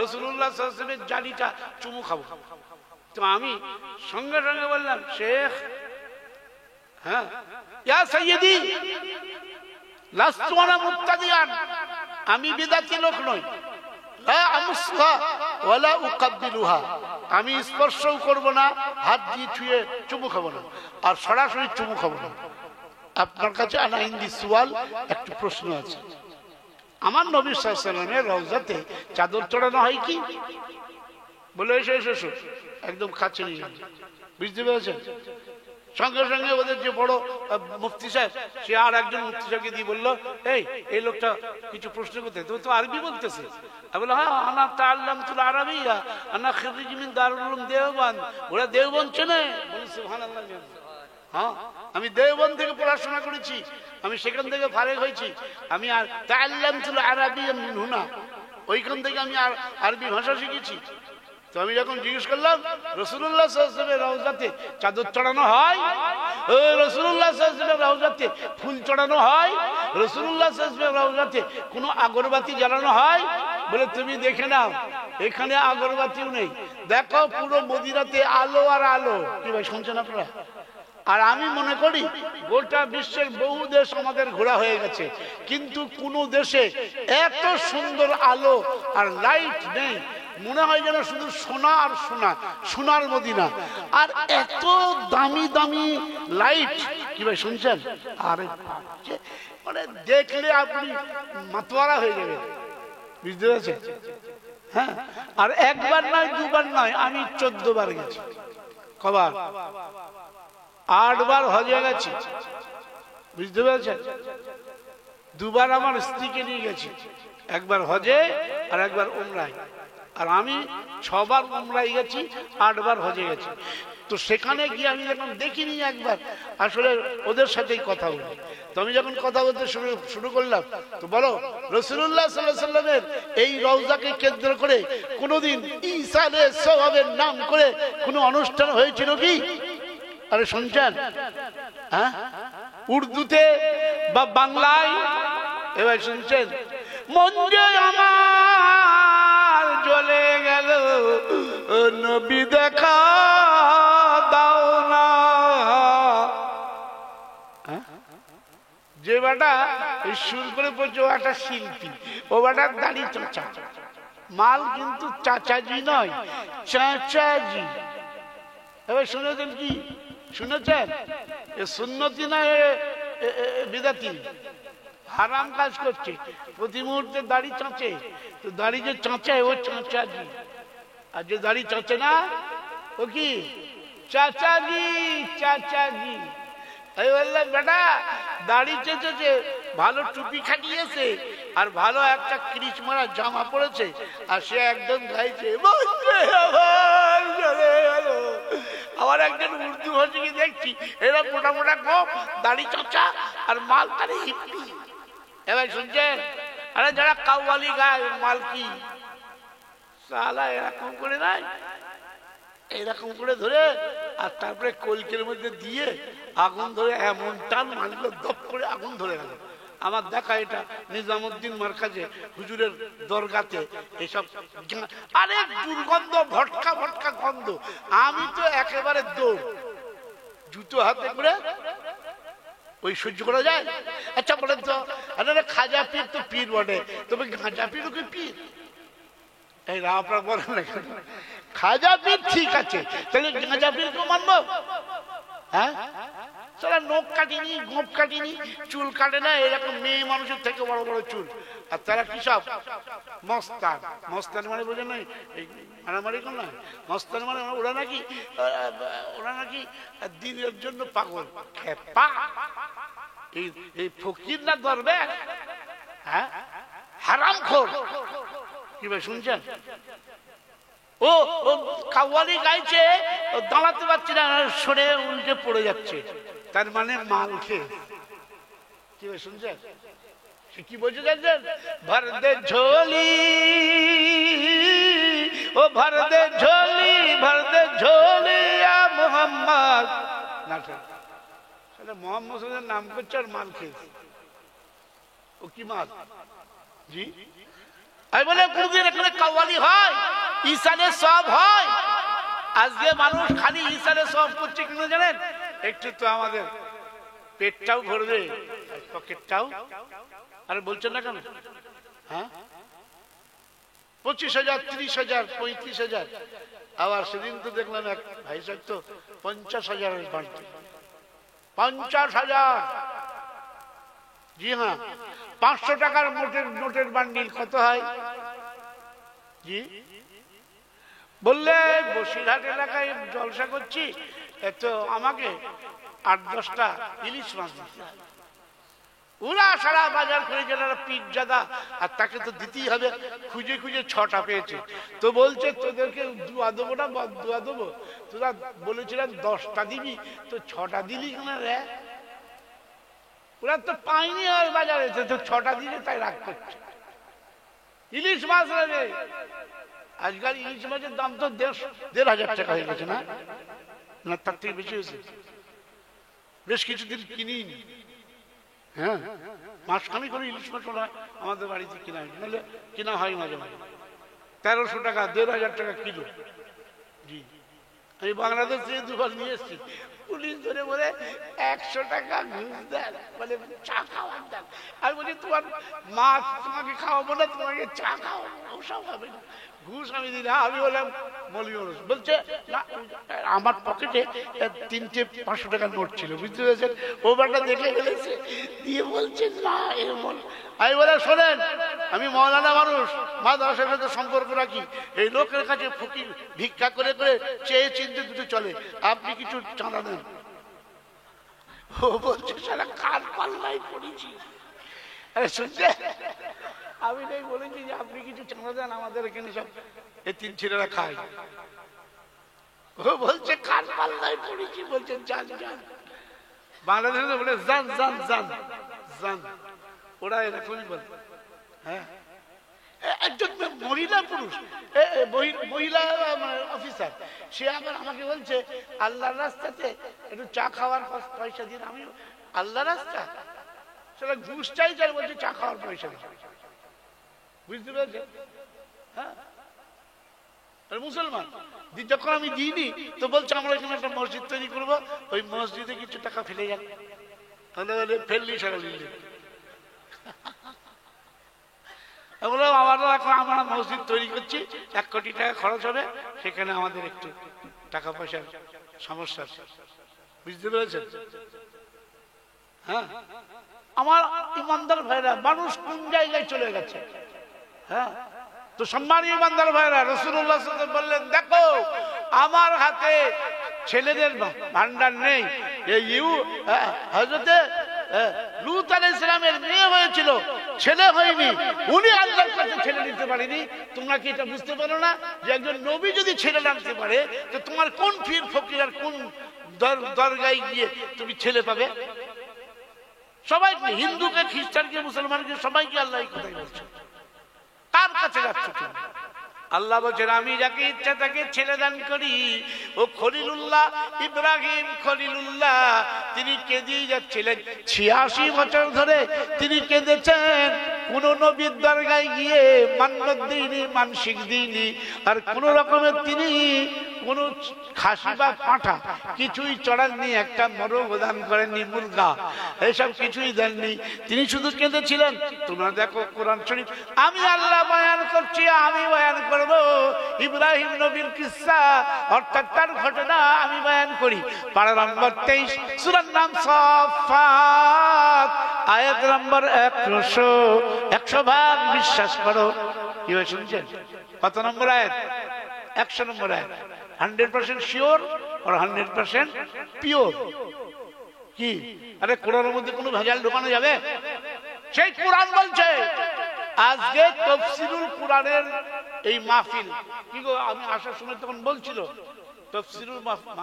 Speaker 1: রাসূলুল্লাহ সাল্লাল্লাহু আলাইহি ওয়াসাল্লামের জালিটা চুমু খাবো। তো আমি সঙ্গে সঙ্গে বললাম, শেখ, হ্যাঁ, ইয়া সাইয়্যিদি লাস্তু আনা মুবতাদিয়ান, আমি বেদাতি লোক নই। লা আমসুহা ওয়ালা উকাব্বিলুহা, আমি স্পর্শও করব না, হাত দিয়ে ছুঁয়ে চুমু খাবো না, আর সরাসরি চুমু খাবো না। আপনার কাছে আনা হিন্দি সুয়াল, একটু প্রশ্ন আছে। আমার নবী সাল্লাল্লাহু আলাইহি ওয়াসাল্লামের রওজাতে চাদর চড়ানো হয় কি? বলে এসো এসো এসো, একদম কাছে নিয়ে যান। বুঝতে পেরেছেন? সঙ্গে সঙ্গে ওদের যে বড় মুফতি সাহেব, সে আর একজন মুফতি সাহেবকে দিয়ে বললো, এই লোকটা কিছু প্রশ্ন করতে, তুমি তো আরবি বলতেছে। আমি বললাম, হ্যাঁ, আনা তাআল্লামতুল আরাবিয়্যা, আনা খারিজ মিন দারুল উলুম দেওবন্দ। ওরা দেওবন্দ চেনে? বলি সুবহানাল্লাহ। হ্যাঁ, আমি দেওবন্দ থেকে পড়াশোনা করেছি, আমি সেখান থেকে ফারেগ হয়েছি। আমি আর তাআল্লামতুল আরাবিয়্যা মিন হুনা, ওইখান থেকে আমি আর আরবি ভাষা শিখেছি। তো আমি যখন জিজ্ঞেস করলাম, রাসূলুল্লাহ সাল্লাল্লাহু আলাইহি ওয়াসাল্লামের রওজাতে চাদর চড়ানো হয়? রাসূলুল্লাহ সাল্লাল্লাহু আলাইহি ওয়াসাল্লামের রওজাতে ফুল চড়ানো হয়? রাসূলুল্লাহ সাল্লাল্লাহু আলাইহি ওয়াসাল্লামের রওজাতে কোনো আগরবাতি জ্বালানো হয়? বলে তুমি দেখে নাও, এখানে আগরবাতিও নেই। দেখো পুরো মদিনাতে আলো আর আলো। কি ভাই শুনছেন আপনারা? আর আমি মনে করি গোটা বিশ্বের বহু দেশ আমাদের ঘোরা হয়ে গেছে, কিন্তু কোন দেশে এত সুন্দর আলো আর লাইট নেই। মনে হয় যেন শুধু সোনা আর সোনা, সোনার মদিনা। আর এত দামি দামি লাইট। কি ভাই শুনছেন? আরে মানে দেখলে আপনি মাতোয়ারা হয়ে যাবেন। বুঝতে পেরেছেন? হ্যাঁ, আর একবার নয়, দুবার নয়, আমি 14 বার গেছি। কবার? 8 বার হজে গেছি। বুঝতে পেরেছেন? 2 বার আমার স্ত্রীকে নিয়ে গেছি, একবার হজে আর একবার উমরায়। আর আমি 6 বার উমরায় গেছি, 8 বার হজে গেছি। তো সেখানে গিয়ে আমি যখন দেখিনি একবার, আসলে ওদের সাথেই কথা বলি। তো আমি যখন কথা বলতে শুরু করলাম, তো বলো, রাসূলুল্লাহ সাল্লাল্লাহু আলাইহি ওয়াসাল্লামের এই রওজাকে কেন্দ্র করে কোনোদিন ঈসা আলাইহিস সালামের নাম করে কোনো অনুষ্ঠান হয়েছিল কি? আরে শুনছেন? হ্যাঁ, উর্দুতে বা বাংলায়? এবার শুনছেন? মন যে আমার জ্বলে গেল, নবী দেখা দাও না। যে বেটা সুর করে পড়ছে, ও একটা শিল্পী, ও বেটার দাড়ি চাচা। মাল কিন্তু চাচাজি নয়, চাচাজি। এবার শুনেছেন কি? শুনেছেন? এ সুন্নতি না বিদাতি? হারাম কাজ করছে, প্রতি মুহূর্তে দাড়ি চাঁচে। তো দাড়ি যে চাঁচায়, ও চাচাজি। আর যে দাড়ি চাঁচে না, ও কি? চাচাজি, চাচাজি। আমি বললাম, বেটা দাড়ি চেঁচেছে, ভালো টুপি খাটিয়েছে, আর ভালো একটা ক্রিচ মারা জামা পড়েছে, আর সে একদম গাইছে, আমার একজন উর্দু ভাষীকে দেখছি এরা মোটা মোটা গোপ, দাড়ি চাচা আর মাল তারে হিপ্পি। এবার শুনছেন, আরে যারা কাওয়ালি গায় মাল কি সালা এরকম করে নাই, এরকম করে ধরে আর তারপরে কলকের মধ্যে দিয়ে আগুন ধরে এমন টান মারলো, দপ করে আগুন ধরে গেল। আমার দেখা এটা নিজামুদ্দিন মার্কাজে হুজুরের দরগাতে এসব, আরে দুর্গন্ধ, ভটকা ভটকা গন্ধ। আমি তো একেবারে দৌড়, জুতো হাতে করে ওই সহ্য করা যায়? আচ্ছা বলেন তো, আরে খাজা পীর তো পীর বটে, তবে গাঁজা পীরও কি পীর? এই আপনার বলেন না কেন? খাজা পীর ঠিক আছে, তাহলে গাঁজা পীরকেও মানবো? হ্যাঁ, তারা নখ কাটিনি, গোপ কাটিনি, চুল কাটে না, এরকম মেয়ে মানুষের থেকে বড় বড় চুল। আর তারা কি সব মস্তান? মস্তান মানে বোঝে নাই, মারামারি কর না। মস্তান মানে ওরা নাকি দিনের জন্য পাগল। এই ফকির না ধরবে, হ্যাঁ হারামখোর। কি ভাই শুনছেন? ও কাওয়ালি গাইছে, দাঁড়াতে পারছি না, সরে উল্টে পড়ে যাচ্ছে, তার মানে মাল খেয়ে। কি ভাই শুনছেন? সে কি বলছে জানছেন? ভর দে ঝোলি, ও ভর দে ঝোলি, ভর দে ঝোলি মোহাম্মদ। মোহাম্মদ নাম করছে আর মাল খেয়েছে। ও কি মাল? জি আমি বলে কোনদিন এখানে কাওয়ালি হয়, ঈশানে সব হয়? আজকে মানুষ খালি ঈশানে সব করছে কেন জানেন? একটু তো আমাদের পেটটাও ভরবে, পকেটটাও। আরে বলছেন না কেন? হ্যাঁ 25,000, 30,000, 35,000। আবার সেদিন তো দেখলাম এক ভাই সাহেব তো 50,000 বাড়তে। 50,000। জি হ্যাঁ, 500 টাকার নোটের বান্ডিল কত হয়? জি বললে বসিরহাট এলাকায় জলসা করছি, এত আমাকে 8-10টা ইলিশ মাছ দিতে হয়। ওরা সারা বাজার করে যারা পিজ্জাদা, আর তাকে তো দিতেই হবে। খুঁজে খুঁজে 6টা পেয়েছে, তো বলছে তোদেরকে দুয়া দেবো না দুয়া দেবো? তোরা বলেছিলেন 10টা দিবি, তো 6টা দিলি কেন রে? ওরা তো পাইনি আর বাজারে, তো 6টা দিলে তাই রাগ করছে। ইলিশ মাছ রে, আজকাল ইলিশ মাছের দাম তো 1,500 টাকা হয়ে গেছে, না না তার থেকে বেশি হয়েছে। বেশ কিছুদিন কিনিনি, হ্যাঁ মাসখানি করে ইলিশ মাছ ওরা আমাদের বাড়িতে কিনা হয়, নাহলে কিনা হয় মাঝে মাঝে। 1300 টাকা, 1,500 টাকা কিলো। জি আমি বাংলাদেশ থেকে 2বার নিয়ে এসেছি। পুলিশ ধরে বলে 100 টাকা ঘুষ দেন, বলে চা খাওয়ার দেন। আমি বলি তোমার মাছ তোমাকে খাওয়াবো না, তোমাকে চা খাওয়াবো, ওসব হবে না, ঘুষ আমি দিই না। আমি বললাম মৌলভী বলছে না, আমার পকেটে 3টে 500 টাকার নোট ছিল, বুঝতে পেরেছেন? ওভারটা দেখে ফেলেছে, দিয়ে বলছে না এরকম। আমি বলে শোনেন, আমি মৌলানা মানুষ, মাদ্রাসার সাথে সম্পর্ক রাখি, এই লোকের কাছে ফকির ভিক্ষা করে করে চেয়ে চিনতে দুটো চলে, আপনি কিছু চাঁদা দেন। ও বলছে সারা কার পাল্লাই পড়েছি। আরে শুনছে, আমি তাই বলেছি যে আপনি কিছু চাঁদা দেন, আমাদের এখানে সব এতিম ছেলেরা খায়। ও বলছে কার পাল্লাই পড়েছি, বলছে যান যান। বাংলাদেশে বলে যান যান যান যান, ওরা এরকমই বলে। হ্যাঁ একজন মহিলা পুরুষ মহিলা অফিসার, সে আবার আমাকে বলছে আল্লাহর রাস্তাতে একটু চা খাওয়ার পয়সা দিন। আমি আল্লাহ রাস্তা, সেটা ঘুষ চাই, যার বলছে চা খাওয়ার পয়সা দিন, বুঝতে পেরেছেন? হ্যাঁ মুসলমান যখন আমি দিইনি, তো বলছে আমরা এখানে একটা মসজিদ তৈরি করবো, ওই মসজিদে কিছু টাকা ফেলে যান। ফেললি সারা দিল্লি। আমরা মসজিদ তৈরি করছি, 1 কোটি টাকা খরচ হবে, সেখানে আমাদের একটু টাকা পয়সার সমস্যা, বুঝতে পেরেছেন? হ্যাঁ আমার ইমানদার ভাইরা, মানুষ কোন জায়গায় চলে গেছে। হ্যাঁ তো সম্মানীয় ইমানদার ভাইরা, রাসূলুল্লাহ সাল্লাল্লাহু আলাইহি ওয়াসাল্লাম বললেন দেখো আমার হাতে ছেলেদের ভান্ডার নেই। হযরতে লূত আলাইহিস সালামের মেয়ে হয়েছিল, ছেলে হয়নি, উনি আল্লাহর কাছে ছেলে নিতে পারেনি। তোমরা কি এটা বুঝতে পারো না যে একজন নবী যদি ছেলে আনতে পারে, তো তোমার কোন পীর ফকির আর কোন দরগায় গিয়ে তুমি ছেলে পাবে? সবাইকে, হিন্দুকে, খ্রিস্টানকে, মুসলমানকে, সবাইকে আল্লাহ এই কথাই বলছে। কার কাছে যাচ্ছ তুমি? আল্লাহ বলছেন আমি যাকে ইচ্ছা তাকে ছেলে দান করি। ও খলিলুল্লাহ, ইব্রাহিম খলিলুল্লাহ, তিনি কেঁদেই যাচ্ছিলেন ৮৬ বছর ধরে তিনি কেঁদেছেন। কোন নবীর দরগায় গিয়ে মান্নত দিইনি, মানসিক দিইনি, আর কোন রকমের তিনি কোন খাসি বা পাঁঠা কিছুই চড়াননি, একটা মরগ দান করেননি, মুরগা এসব কিছুই দেননি। তিনি শুধু কেঁদেছিলেন। তোমরা দেখো কোরআন শরীফ, আমি আল্লাহ বয়ান করছি, আমি বয়ান করব ইব্রাহিম নবীর কিসসা, অর্থাৎ তার ঘটনা আমি বয়ান করি। পারা নম্বর ২৩, সূরার নাম সাফফাত, আয়াত নম্বর ১০০ ভাগ বিশ্বাস করো। কি হয় শুনছেন? কত নম্বর আয়াত? ১০০ নম্বর আয়াত। 100% শিওর আর 100% পিওর। কি আরে কোরআনের মধ্যে কোনো ভেজাল ঢোকানো যাবে? সেই কোরআন বলছে। আজকে তাফসীরুল কোরআনের এই মাহফিল, কি গো, আমি আসার সময় তখন বলছিল তাফসীরুল মাহফিল।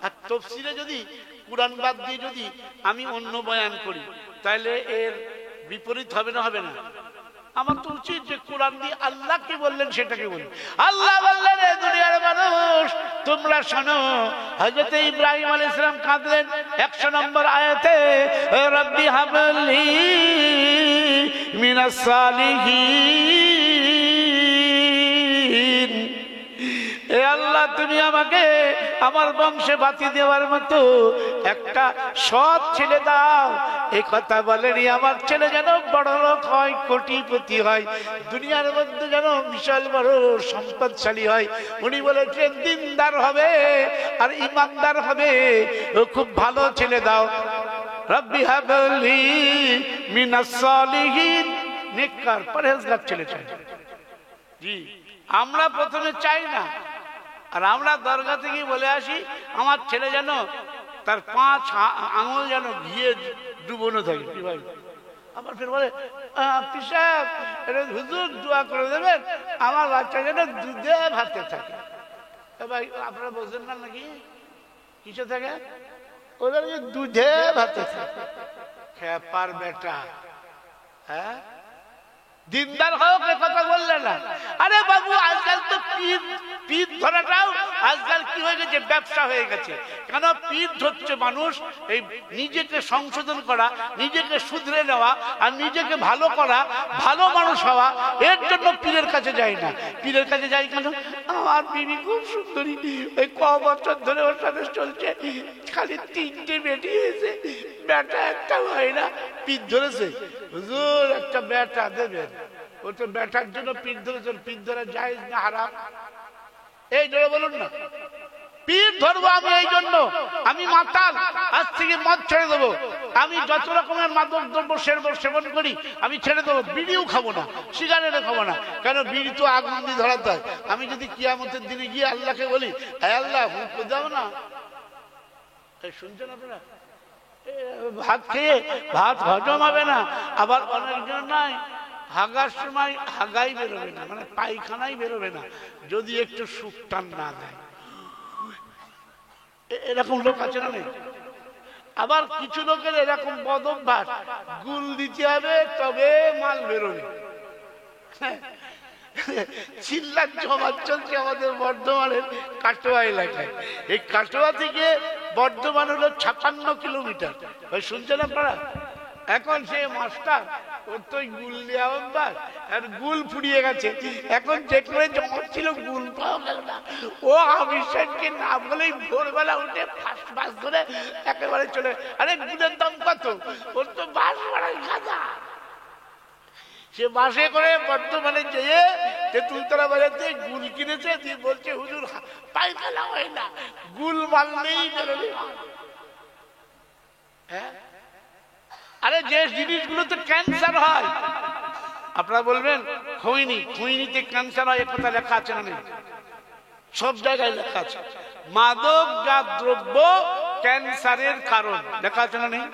Speaker 1: আর তাফসীরে যদি কোরআন বাদ দিয়ে যদি আমি অন্য বয়ান করি, তাহলে এর বিপরীত হবে না? হবে না? আমার তো উচিত যে কোরআন দিয়ে আল্লাহ কি বললেন সেটাকে বলি। আল্লাহ বললেন, এ দুনিয়ার মানুষ তোমরা শোনো, হযরত ইব্রাহিম আলাইহিস সালাম কাঁদলেন ১০০ নম্বর আয়াতে, রব্বি হাবলি মিনাস সালিহিন, এ আল্লাহ তুমি আমাকে আমার বংশে বাতি দেওয়ার মতো একটা সৎ ছেলে দাও। এই কথা বলেনি আমার ছেলে যেন বড় লোক হয়, কোটিপতি হয়, দুনিয়ার মধ্যে যেন বিশাল বড় সম্পদশালী হয়। উনি বলেছেন দিনদার হবে আর ইমানদার হবে, ও খুব ভালো ছেলে দাও। রব্বি হাবলি মিনাস সালিহিন, নেককার পরহেজগার ছেলে চাই। জি, আমরা প্রথমে চাই না, আর আমরা দরগা থেকে বলে আসি আমার ছেলে যেন তার ৫ আঙুল যেন ঘিয়ে ডুবোনো থাকে। কি ভাই, আবার ফের বলে পিসাব হুজুর দোয়া করে দেবেন আমার বাচ্চা যেন দুধে ভাতে থাকে। ভাই আপনারা বোঝেন না নাকি? কিসে থাকে? ওদের দুধে ভাতে থাকে। খেপার বেটা, হ্যাঁ দিনদার হোক এ কথা বললে না। আরে বাবু আজকাল তো পীর ধরাটাও আজকাল কি হয়ে গেছে, ব্যবসা হয়ে গেছে। কেন পীর ধরছে মানুষ এই নিজেকে সংশোধন করা, নিজেকে শুধরে নেওয়া আর নিজেকে ভালো করা, ভালো মানুষ হওয়া, এর জন্য পীরের কাছে যায় না। পীরের কাছে যাই কেন? আমার বিবি খুব সুন্দরী, ওই ক বছর ধরে ওর সাথে চলছে, খালি ৩টে বেটি হয়েছে, বেটা একটা হয় না। পীর ধরেছে, হুজুর একটা বেটা দেবেন। ও তো বেটার জন্য পীর ধরেছেন। পীর ধরা জায়েজ না হারাম? এই জন্য বলুন না, পীর ধরবো আমি এই জন্য, আমি মাতাল, আজ থেকে মদ ছেড়ে দেবো, আমি যত রকমের মাদক দ্রব্য সেবন করি আমি ছেড়ে দেবো, বিড়িও খাবো না, সিগারেটও খাবো না। কেন? বিড়ি তো আগুন দিয়ে ধরাতে হয়। আমি যদি কিয়ামতের দিনে গিয়ে আল্লাহকে বলি, আল্লাহ হুঁক দাও না, শুনছেন আপনারা? ভাত খেয়ে ভাত হজম হবে না। আবার অনেকজন নাই হাগার সময় হাগাই বেরোবে না, মানে পায়খানাই বেরোবে না যদি একটু সুখ টান না দেয়। এরকম লোক আছে না? আবার কিছু লোকের এরকম বদ অভ্যাস, গুল দিতে হবে তবে মাল বেরোবে। চিল্লার জমা চলছে আমাদের বর্ধমানের কাটোয়া এলাকায়। এই কাটোয়া থেকে বর্ধমান হলো ৫৬ কিলোমিটার। শুনছেন আপনারা? এখন সে মাস্টার, ওর তো গুল দেওয়া অভ্যাস, আর গুল ফুরিয়ে গেছে। এখন যেখানে জমা ছিল গুল পাওয়া গেল না, ও আমিষকে না বলেই ভোরবেলা উঠে ফার্স্ট বাস ধরে একেবারে চলে। আরে গুলের দাম কত? ওর তো বাস ভাড়ায় গাদা। সে বাসে করে বর্তমানে যেয়ে তেঁতুলতলা বাজারে গুল কিনেছে, দিয়ে বলছে হুজুর পায়খানা হয় না, গুল মারলেই বেরোলে। হ্যাঁ, আরে যে জিনিসগুলোতে ক্যান্সার হয়, আপনারা বলবেন খৈনিতে ক্যান্সার হয়, একথা লেখা আছে না? নেই? সব জায়গায় লেখা আছে। মাদকজাত দ্রব্য ক্যান্সারের কারণ লেখা আছে না? নেই?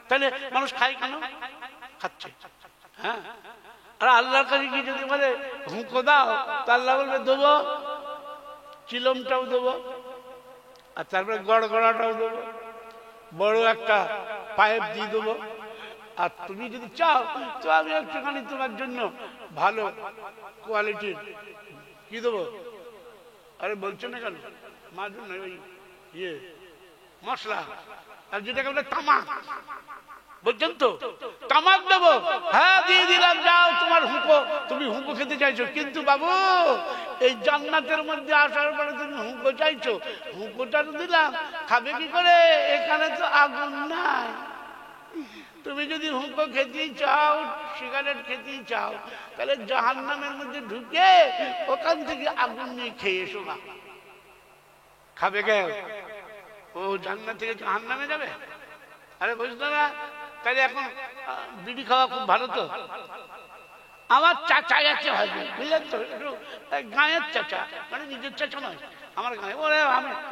Speaker 1: তাহলে মানুষ খায় কেন? খাচ্ছে। হ্যাঁ, আর আল্লাহর কাছে কি যদি বলে হুঁকো দাও, তা আল্লাহ বলবে দেবো, চিলমটাও দেবো, আর তারপরে গড়গড়াটাও দেবো, বড় একটা পাইপ দিয়ে দেবো। আর তুমি যদি চাও তো আমি একটুখানি তোমার জন্য ভালো কোয়ালিটির কি দেবো। আরে বলছো না কেন? মাঝুর নয়, ওই ইয়ে মশলা, আর যেটাকে বলে তামাক, বলছেন তো তামাক দেবো। হ্যাঁ দিয়ে দিলাম, যাও তোমার হুঁকো, তুমি হুঁকো খেতে চাইছো। কিন্তু বাবু এই জান্নাতের মধ্যে আসার পরে তুমি হুঁকো চাইছো, হুঁকোটা দিলাম, খাবে কি করে? এখানে তো আগুন নাই। তুমি যদি হুঁকো খেতেই চাও, সিগারেট খেতেই চাও, তাহলে জাহান্নামের মধ্যে ঢুকে ওখান থেকে আগুন নিয়ে খেয়ে এসো না। খাবে কে? ও জান্নাত থেকে জাহান্নামে যাবে? আরে বুঝলো না? তাহলে এখন বিড়ি খাওয়া খুব ভালো তো। আমার চাচা গেছে হয়তো, বুঝলেন তো, একটু গাঁয়ের চাচা, মানে নিজের চাচা নয়, আমার গায়ে। ওরে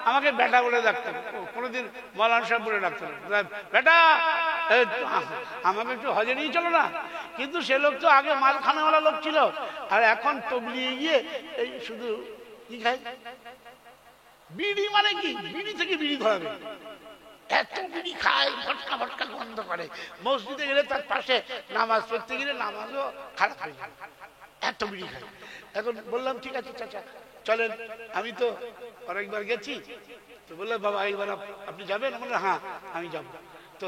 Speaker 1: আমাকে বেটা বলে ডাকতেন, কোনোদিন মৌলানা সাহেব বলে ডাকতেন, বেটা আমাকে একটু হজে নিয়ে চলো না। কিন্তু সে লোক তো আগে মালখানাওয়ালা লোক ছিল, আর এখন তবলিয়ে গিয়ে এই শুধু কি খায়, বিড়ি। মানে কি বিড়ি থেকে বিড়ি ধরাবে, এত বিড়ি খায়, ভটকা ভটকা গন্ধ করে। মসজিদে গেলে তার পাশে নামাজ পড়তে গেলে নামাজও খারাপ হয়ে যায়, এত বিড়ি খায়। এখন বললাম ঠিক আছে চাচা চলেন, আমি তো অনেকবার গেছি। তো বললাম বাবা এইবার আপনি যাবেন? বললাম হ্যাঁ আমি যাবো। তো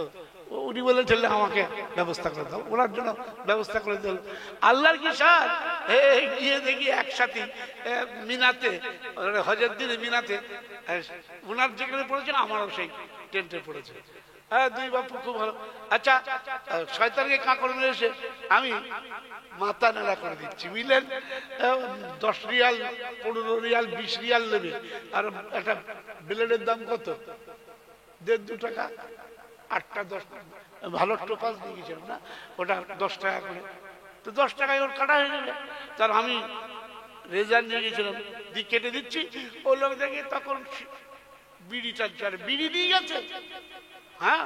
Speaker 1: উনি বললেন চললে আমাকে ব্যবস্থা করে দাও, ওনার জন্য ব্যবস্থা করে দিল। আল্লাহর কি সাথ, গিয়ে দেখি একসাথে মিনাতে, হজের দিনে মিনাতে ওনার যেখানে পড়েছেন আমারও সেই টেন্টে পড়েছে। হ্যাঁ দুই বাপু খুব ভালো। আচ্ছা শয়তানকে কাঁকড় মেরেছে, আমি মাথা নেড়া করে দিচ্ছি, বুঝলেন? 10 রিয়াল 15 রিয়াল 20 রিয়াল নেবে, আর একটা ব্লেডের দাম কত? 1.5-2 টাকা, 8টা 10 ভালো টোপাস দিয়ে গেছিলাম না, ওটা 10 টাকা করে। তো 10 টাকায় ওর কাটা হয়ে যাবে। তার আমি রেজার নিয়ে গেছিলাম, দিয়ে কেটে দিচ্ছি, ও লোক দেখে তখন বিড়ি টানছে, আর বিড়ি দিয়ে গেছে। হ্যাঁ,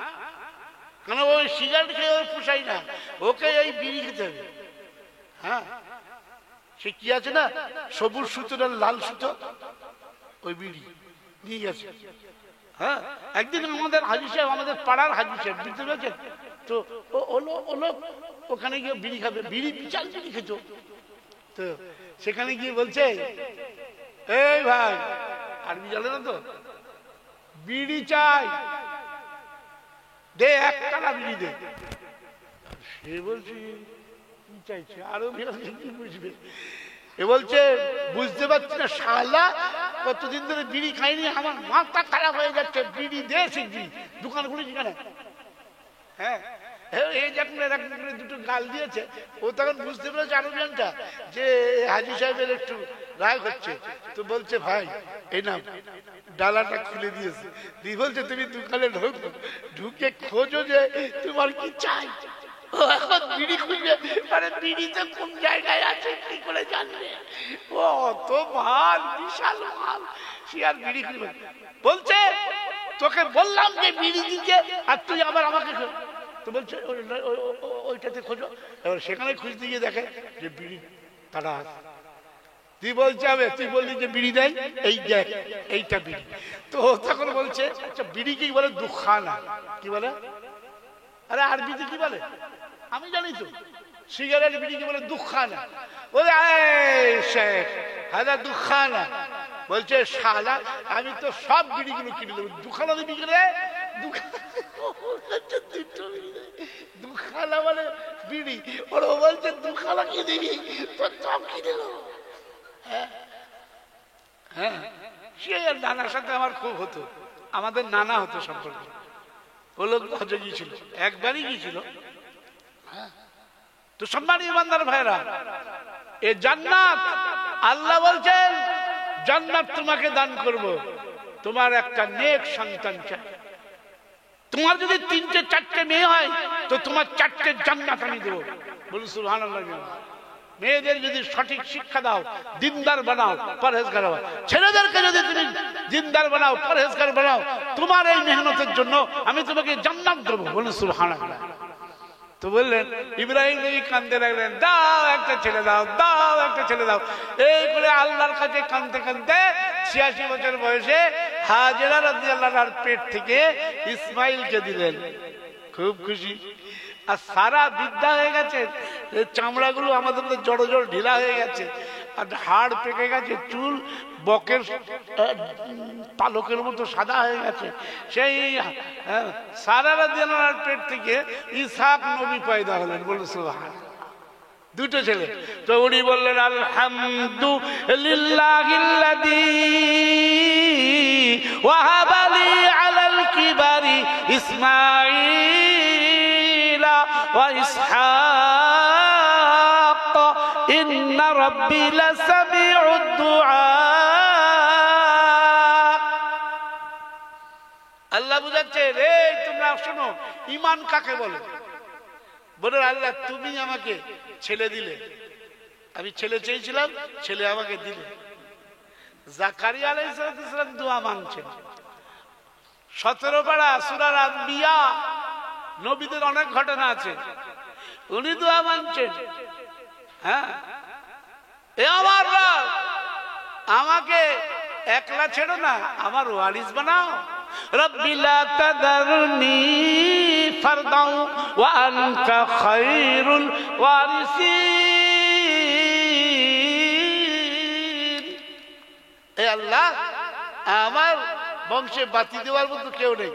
Speaker 1: কেন ওই সিগারেট খেয়ে ওর পোষাই না, ওকে এই বিড়ি খেতে হবে। হ্যাঁ, সে কি আছে না সবুজ সুতো আর লাল সুতো, ওই বিড়ি নিয়ে গেছে। হ্যাঁ, একদিন আমাদের হাজি সাহেব, আমাদের পাড়ার হাজি সাহেব, বুঝতে পেরেছেন তো, ওলো ওখানে গিয়ে বিড়ি খাবে, বিড়ি বিশাল বিড়ি খেত। তো সেখানে গিয়ে বলছে এই ভাই, আরবি জানে না তো, বিড়ি চাই, দে 1 টাকা বিড়ি দে। সে বলছে কি চাইছে, আরো কি বুঝবে? এ বলছে বুঝতে পারছি না শালা, কতদিন ধরে বিড়ি খাইনি, আমার মাথা খারাপ হয়ে যাচ্ছে, বিড়ি দে শিখবি, দোকান খুলেছি কেন? হ্যাঁ, এই যখন দুটো গাল দিয়েছে, ও তখন বুঝতে পেরেছে আরবিয়ানটা যে হাজি সাহেবের একটু রাগ হচ্ছে। তো বলছে ভাই এই না, ডালাটা খুলে দিয়েছে, দিয়ে বলছে তুমি দোকানে ঢুকো, ঢুকে খোঁজো যে তোমার কি চাই। ও এখন বিড়ি খুঁজবে, মানে বিড়িতে কোন জায়গায় আছে কি করে জানবে? ও অত মাল, বিশাল মাল, সে আর বিড়ি খুঁজবে। বলছে তোকে বললাম যে বিড়ি দিতে, আর তুই আবার আমাকে। তো বলছে ওইটাতে খোঁজো। এবার সেখানে খুঁজতে গিয়ে দেখে যে বিড়ি তারা আছে। তুই বলছে হবে, তুই বললি যে বিড়ি দেয়, এই দেখ এইটা বিড়ি। তো তখন বলছে আচ্ছা বিড়ি কি বলে? দুখানা। কি বলে? আরে আরবিতে কি বলে আমি জানি তো। সিগারেট বিড়ি কি বলে? দুখানা। বলে শেখ হাজার দুখানা। বলছে শালা আমি তো সব বিড়িগুলো কিনে দেবো, দুখানা দিবি কিনে? দুখানা মানে বিড়ি, ওরা বলছে দুখানা কি দিবি, তোর সব কিনে দেবো। হ্যাঁ, সে নানার সাথে আমার খুব হতো, আমাদের নানা হতো সম্পর্কে। ও লোক হজে গিয়েছিল, একবারই গিয়েছিল। তো সম্মানীয় ইমানদার ভাইরা, এ জান্নাত আল্লাহ বলছেন জান্নাত তোমাকে দান করব, তোমার একটা নেক সন্তান চাই। তোমার যদি 3-4টে মেয়ে হয় তো তোমার 4টে জান্নাত আমি দেবো। বলুন সুবহানাল্লাহ। মেয়েদের যদি সঠিক শিক্ষা দাও, দিনদার বানাও, পরহেজগার বানাও, ছেলেদেরকে যদি তুমি দিনদার বানাও, পরহেজগার বানাও, তোমার এই মেহনতের জন্য আমি তোমাকে জান্নাত দেবো। বলুন সুবহানাল্লাহ। তো বললেন, ইব্রাহিম নবী কাঁদতে লাগলেন, দাও একটা ছেলে দাও, দাও একটা ছেলে দাও। এই করে আল্লাহর কাছে কাঁদতে কাঁদতে 86 বছর বয়সে হাজেরা রাদিয়াল্লাহু আনহার পেট থেকে ইসমাইলকে দিলেন। খুব খুশি। আর সারা বৃদ্ধা হয়ে গেছে, চামড়াগুলো আমাদের মধ্যে জড় জড় ঢিলা হয়ে গেছে, আর হাড় পেকে গেছে, চুল বকের পালকের মতো সাদা হয়ে গেছে। সেই সারা রাদিয়াল্লাহু আনহার পেট থেকে ইসহাক নবী পয়দা হলেন। বলে সুবহানাল্লাহ। দুটো ছেলে। তো উনি বললেন, আলহামদুলিল্লাহিল্লাযী ওয়াহাবা লি আলাল কিবারি ইসমাঈলা ওয়া ইসহাক ইন্না রাব্বি লাসামিউদ দুআ। আল্লাহ বুঝাচ্ছে, রে তোমরা শোনো, ঈমান কাকে বলে? বলে, আল্লাহ তুমি আমাকে ছেলে দিলে, আমি ছেলে চেয়েছিলাম, ছেলে আমাকে দিলে। জাকারিয়া আলাইহিস সালাম দোয়া মানছেন। 17 পারা সূরার আম্বিয়া, নবীদের অনেক ঘটনা আছে, উনি দোয়া মানছেন। হ্যাঁ, এ আমার রব, আমাকে একলা ছেড়ো না, আমার ওয়ারিস বানাও। রব্বি লা তাদারনি ফারদাও ওয়া আনতা খায়রুল ওয়ারিসিন। এ আল্লাহ, আমার বংশে বাতি দেওয়ার মতো কেউ নেই।